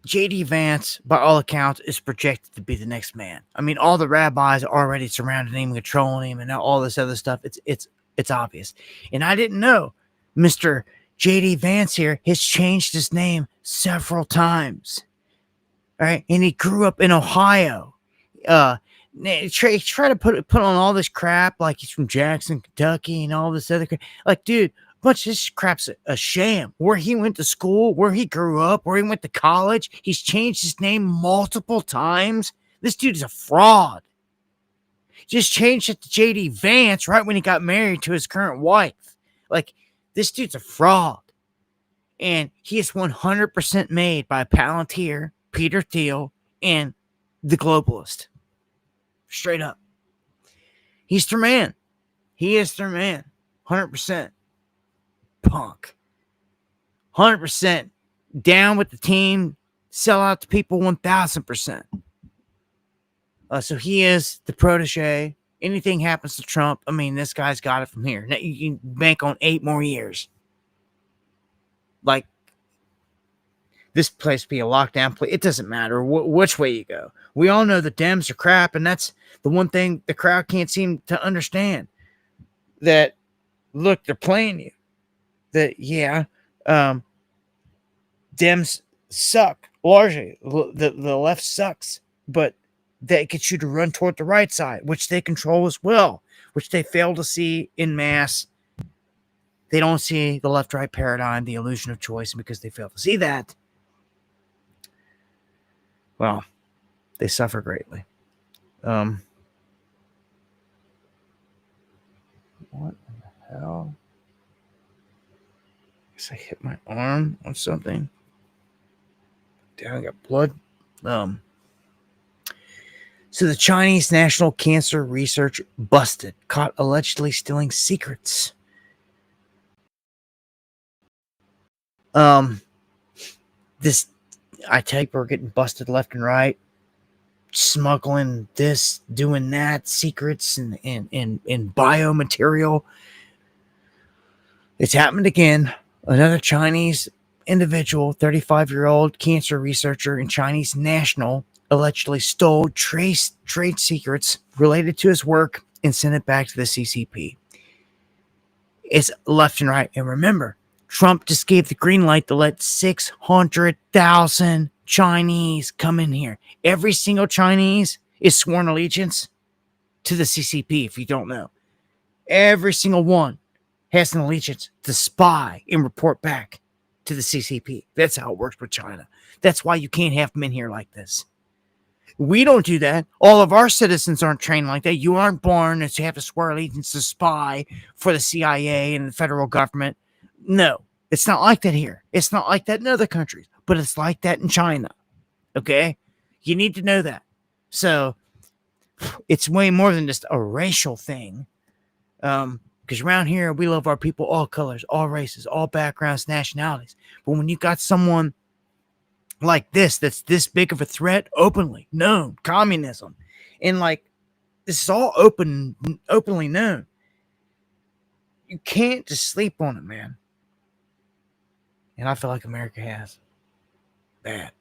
J.D. Vance, by all accounts, is projected to be the next man. I mean, all the rabbis are already surrounding him, controlling him, and all this other stuff. It's obvious. And I didn't know Mr. J.D. Vance here has changed his name several times. All right, and he grew up in Ohio. Try to put on all this crap like he's from Jackson, Kentucky, and all this other crap. Like, dude, bunch of this crap's a sham. Where he went to school, where he grew up, where he went to college, he's changed his name multiple times. This dude is a fraud. Just changed it to JD Vance right when he got married to his current wife. Like, this dude's a fraud. And he is 100% made by Palantir, Peter Thiel, and the globalist. Straight up. He's their man. He is their man. 100%. Punk. 100% down with the team. Sell out to people 1,000%. So he is the protege. Anything happens to Trump, I mean, this guy's got it from here. Now you can bank on 8 more years. Like, this place be a lockdown place. It doesn't matter which way you go. We all know the Dems are crap, and that's the one thing the crowd can't seem to understand. That, look, they're playing you. That, yeah, Dems suck. Largely, the left sucks, but that gets you to run toward the right side, which they control as well, which they fail to see in mass. They don't see the left-right paradigm, the illusion of choice, and because they fail to see that, well, they suffer greatly. What in the hell? I guess I hit my arm on something. Damn, I got blood. So the Chinese National Cancer Research busted, caught allegedly stealing secrets. This, I tell you, we're getting busted left and right, smuggling this, doing that, secrets and biomaterial. It's happened again. Another Chinese individual, 35-year-old cancer researcher in Chinese National, allegedly stole trade secrets related to his work and sent it back to the CCP. It's left and right. And remember, Trump just gave the green light to let 600,000 Chinese come in here. Every single Chinese is sworn allegiance to the CCP, if you don't know. Every single one has an allegiance to spy and report back to the CCP. That's how it works with China. That's why you can't have them in here like this. We don't do that. All of our citizens aren't trained like that. You aren't born to have to swear allegiance to spy for the CIA and the federal government. No, it's not like that here. It's not like that in other countries, but it's like that in China. Okay? You need to know that. So, it's way more than just a racial thing. Because around here, we love our people, all colors, all races, all backgrounds, nationalities. But when you got someone like this, that's this big of a threat, openly known, communism, and like, this is all openly known, you can't just sleep on it, man. And I feel like America has. Bad.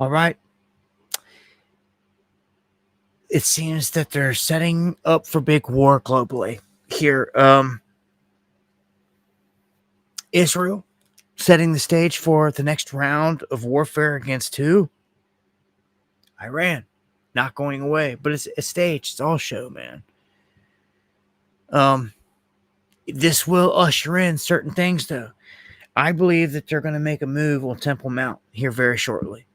All right. It seems that they're setting up for big war globally here. Israel setting the stage for the next round of warfare against who? Iran. Not going away, but it's a stage. It's all show, man. This will usher in certain things, though. I believe that they're going to make a move on Temple Mount here very shortly.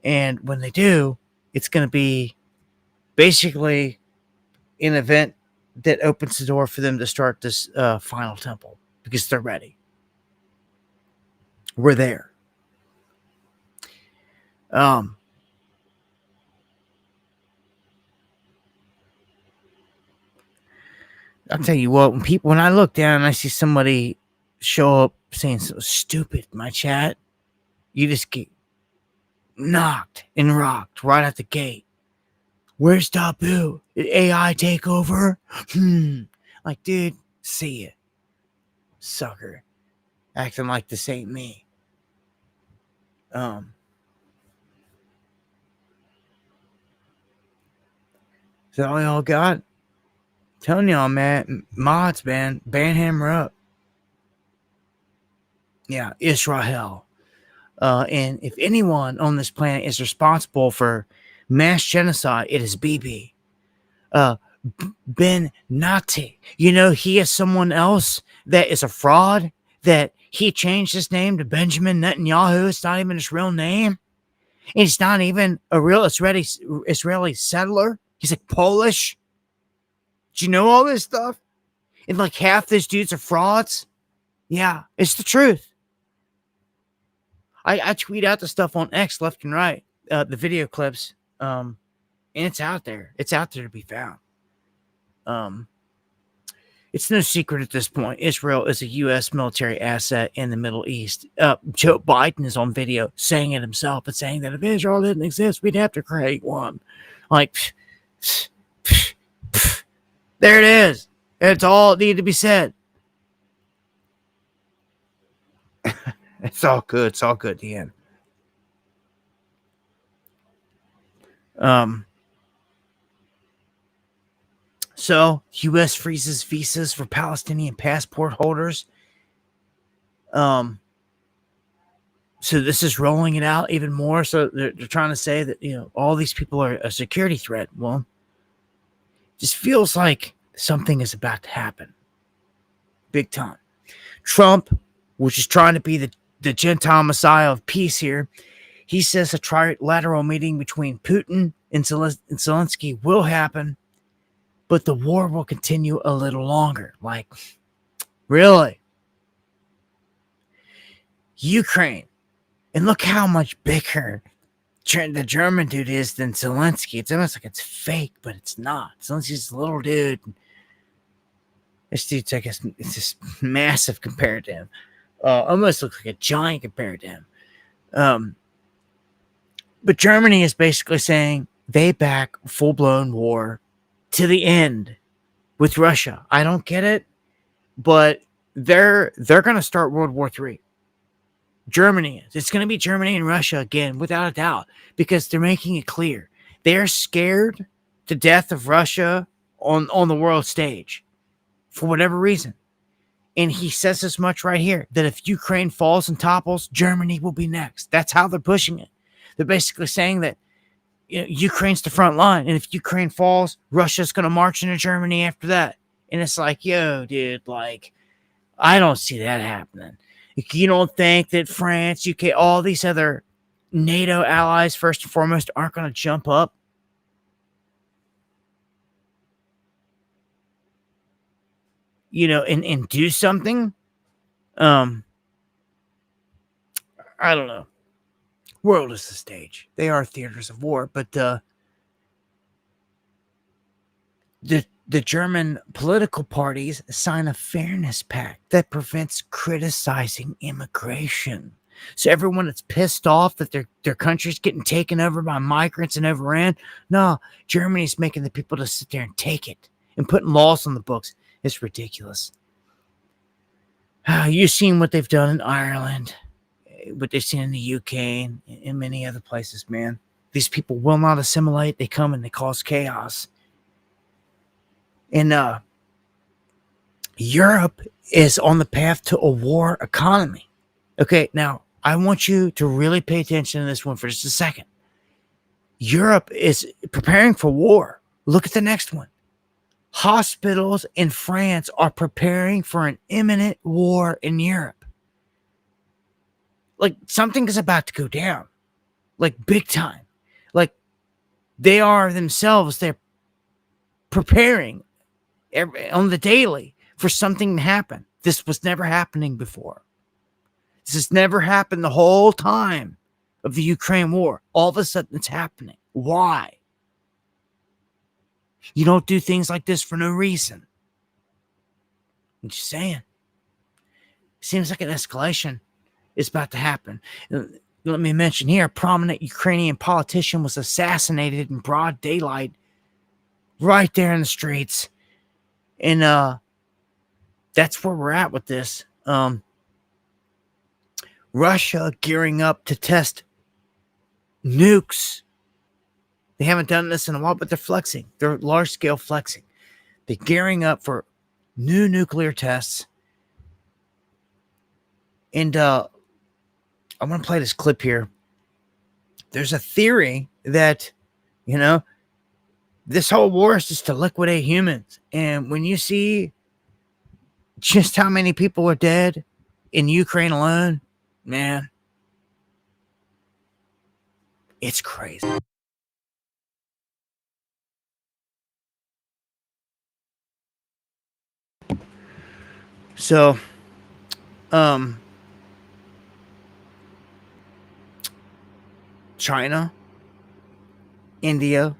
And when they do, it's going to be basically an event that opens the door for them to start this final temple, because they're ready. We're there. I'll tell you what, when I look down and I see somebody show up saying something stupid in my chat, you just get knocked and rocked right at the gate. Where's Taboo? Did AI take over? Like, dude, see ya. Sucker. Acting like this ain't me. Is that all y'all got? Telling y'all, man, mods, man, banhammer up. Yeah, Israel. And if anyone on this planet is responsible for mass genocide, it is BB. Ben Nati. You know, he is someone else that is a fraud, that he changed his name to Benjamin Netanyahu. It's not even his real name. And he's not even a real Israeli settler. He's like Polish. Do you know all this stuff? And like half these dudes are frauds. Yeah, it's the truth. I tweet out the stuff on X left and right, the video clips, and it's out there. It's out there to be found. It's no secret at this point. Israel is a U.S. military asset in the Middle East. Joe Biden is on video saying it himself and saying that if Israel didn't exist, we'd have to create one. Like, there it is. It's all need to be said. It's all good. It's all good at the end. So U.S. freezes visas for Palestinian passport holders. So this is rolling it out even more. So they're trying to say that, all these people are a security threat. Well, it just feels like something is about to happen. Big time. Trump, which is trying to be the Gentile Messiah of peace here, he says a trilateral meeting between Putin and Zelensky will happen, but the war will continue a little longer. Like, really? Ukraine. And look how much bigger the German dude is than Zelensky. It's almost like it's fake, but it's not. Zelensky's a little dude. This dude's, I guess, it's just massive compared to him. Almost looks like a giant compared to him. But Germany is basically saying they back full-blown war to the end with Russia. I don't get it, but they're going to start World War III. Germany is. It's going to be Germany and Russia again, without a doubt, because they're making it clear. They're scared to death of Russia on the world stage for whatever reason. And he says as much right here, that if Ukraine falls and topples, Germany will be next. That's how they're pushing it. They're basically saying that Ukraine's the front line, and if Ukraine falls, Russia's going to march into Germany after that. And it's like, yo, dude, like, I don't see that happening. You don't think that France, UK, all these other NATO allies, first and foremost, aren't going to jump up? And do something? I don't know. World is the stage. They are theaters of war, but the German political parties sign a fairness pact that prevents criticizing immigration. So everyone that's pissed off that their country's getting taken over by migrants and overran, no, Germany's making the people to sit there and take it and putting laws on the books. It's ridiculous. You've seen what they've done in Ireland, what they've seen in the UK and in many other places, man. These people will not assimilate. They come and they cause chaos. And Europe is on the path to a war economy. Okay, now I want you to really pay attention to this one for just a second. Europe is preparing for war. Look at the next one. Hospitals in France are preparing for an imminent war in Europe. Like, something is about to go down. Like, big time. Like, they are themselves, they're preparing on the daily for something to happen. This was never happening before. This has never happened the whole time of the Ukraine war. All of a sudden it's happening. Why? You don't do things like this for no reason. I'm just saying. Seems like an escalation is about to happen. Let me mention here, a prominent Ukrainian politician was assassinated in broad daylight right there in the streets. And that's where we're at with this. Russia gearing up to test nukes. They haven't done this in a while, but they're flexing. They're large-scale flexing. They're gearing up for new nuclear tests. And I'm going to play this clip here. There's a theory that, this whole war is just to liquidate humans. And when you see just how many people are dead in Ukraine alone, man, It's crazy. So, China, India,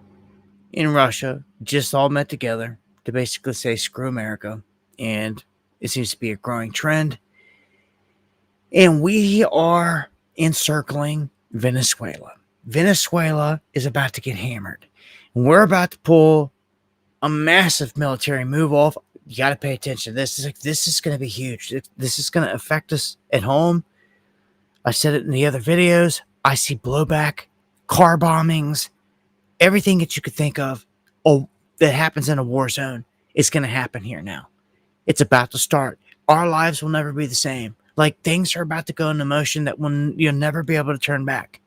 and Russia just all met together to basically say screw America. And it seems to be a growing trend. And we are encircling Venezuela. Venezuela is about to get hammered. And we're about to pull a massive military move off. You got to pay attention. This is going to be huge. This is going to affect us at home. I said it in the other videos. I see blowback, car bombings, everything that you could think of. Oh, that happens in a war zone is going to happen here now. It's about to start. Our lives will never be the same. Like, things are about to go into motion that you'll never be able to turn back.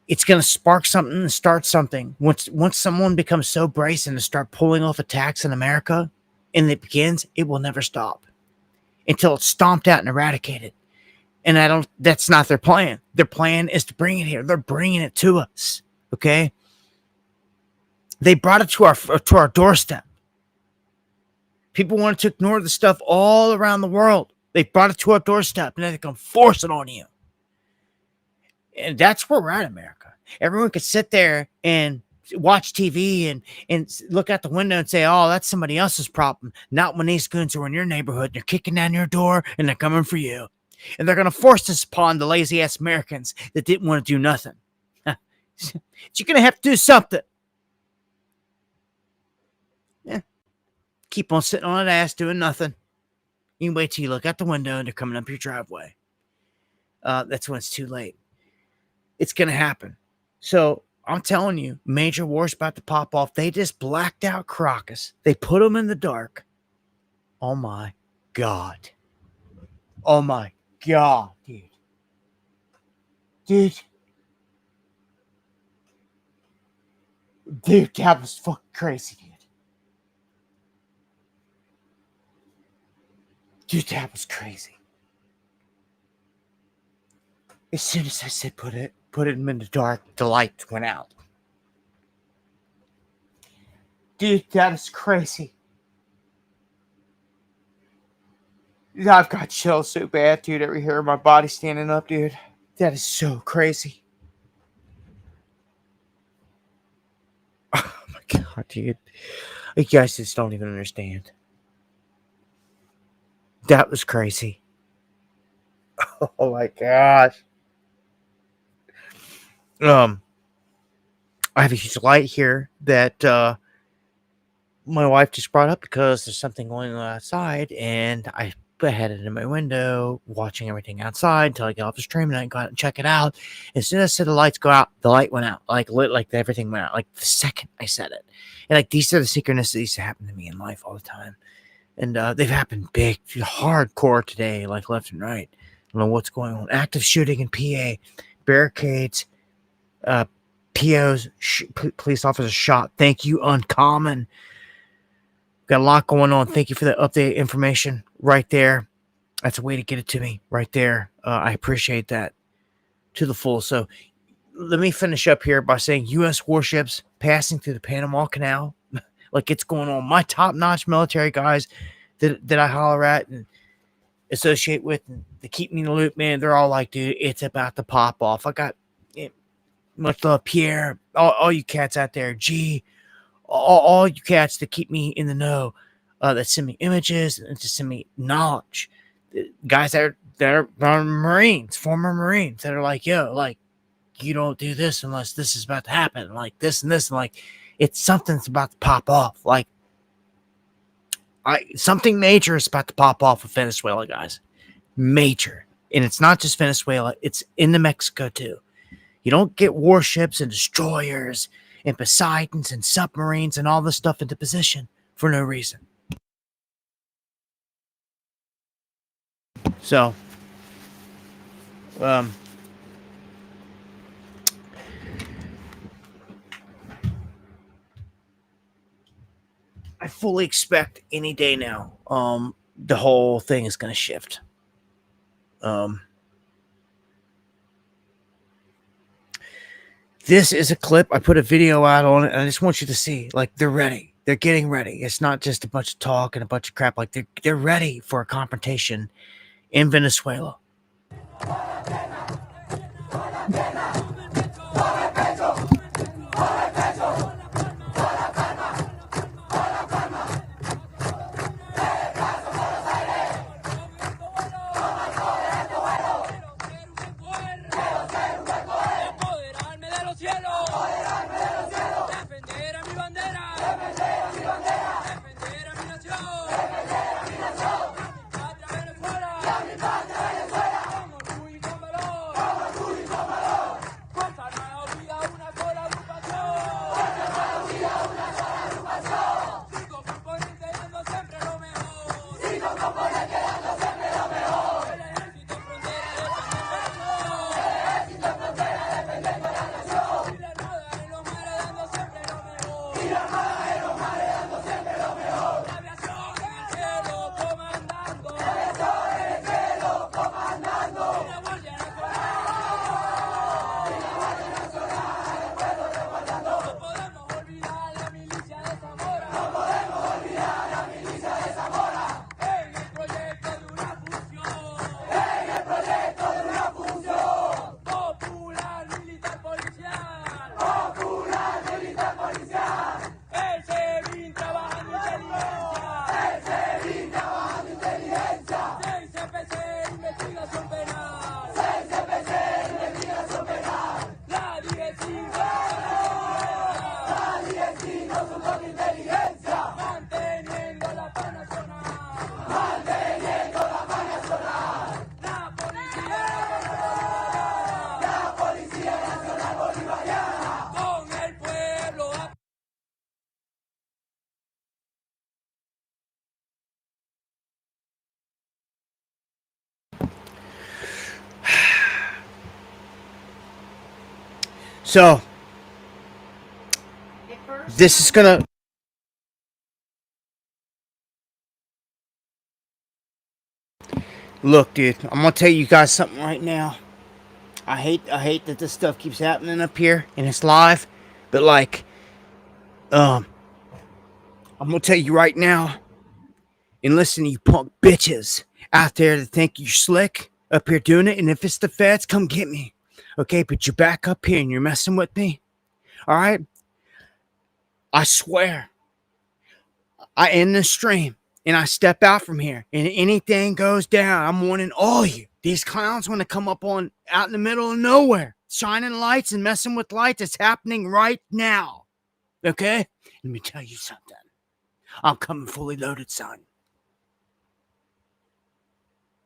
It's going to spark something and start something. Once someone becomes so brazen to start pulling off attacks in America, and it begins, it will never stop until it's stomped out and eradicated. And that's not their plan. Their plan is to bring it here. They're bringing it to us. Okay? They brought it to our doorstep. People wanted to ignore the stuff all around the world. They brought it to our doorstep, and they're going to force it on you. And that's where we're at, America. Everyone could sit there and watch TV and look out the window and say, oh, that's somebody else's problem. Not when these goons are in your neighborhood. They're kicking down your door, and they're coming for you. And they're going to force this upon the lazy-ass Americans that didn't want to do nothing. You're going to have to do something. Yeah. Keep on sitting on that ass doing nothing. You can wait till you look out the window and they're coming up your driveway. That's when it's too late. It's going to happen. So I'm telling you, major war's about to pop off. They just blacked out Caracas. They put them in the dark. Oh my God. Oh my God, dude. Dude, that was fucking crazy, dude. Dude, that was crazy. As soon as I said put it in the dark, the light went out. Dude, that is crazy. I've got chills so bad, dude. Every hair in my body standing up, dude. That is so crazy. Oh my God, dude. You guys just don't even understand. That was crazy. Oh my gosh. I have a huge light here that my wife just brought up because there's something going on outside, and I headed in my window, watching everything outside until I get off the stream, and I go out and check it out. As soon as I said the lights go out, the light went out, like lit, like everything went out, like the second I said it. And like these are the synchronicities that happen to me in life all the time, and they've happened big, hardcore today, like left and right. I don't know what's going on. Active shooting in PA, barricades, POs, police officers shot. Thank you, Uncommon. Got a lot going on. Thank you for the update information right there. That's a way to get it to me right there. I appreciate that to the full. So let me finish up here by saying U.S. warships passing through the Panama Canal. Like it's going on. My top-notch military guys that I holler at and associate with and they keep me in the loop, man. They're all like, dude, it's about to pop off. I got much love, Pierre, all you cats out there, G, all you cats that keep me in the know, that send me images and to send me knowledge. Guys that are Marines, former Marines, that are like, yo, like, you don't do this unless this is about to happen, like this and this, and like, it's something's about to pop off. Like, something major is about to pop off with Venezuela, guys. Major. And it's not just Venezuela, it's into Mexico too. You don't get warships and destroyers and Poseidons and submarines and all this stuff into position for no reason. So, I fully expect any day now, the whole thing is going to shift. This is a clip. I put a video out on it, and I just want you to see, like, they're ready. They're getting ready. It's not just a bunch of talk and a bunch of crap. Like, they're ready for a confrontation in Venezuela. So, this is gonna. Look, dude, I'm gonna tell you guys something right now. I hate that this stuff keeps happening up here and it's live, but like, I'm gonna tell you right now. And listen, you punk bitches out there that think you're slick up here doing it, and if it's the feds, come get me. Okay, but you're back up here and you're messing with me. All right, I swear, I end the stream and I step out from here, and anything goes down, I'm warning all you. These clowns want to come up on out in the middle of nowhere, shining lights and messing with lights. It's happening right now. Okay, let me tell you something. I'm coming fully loaded, son.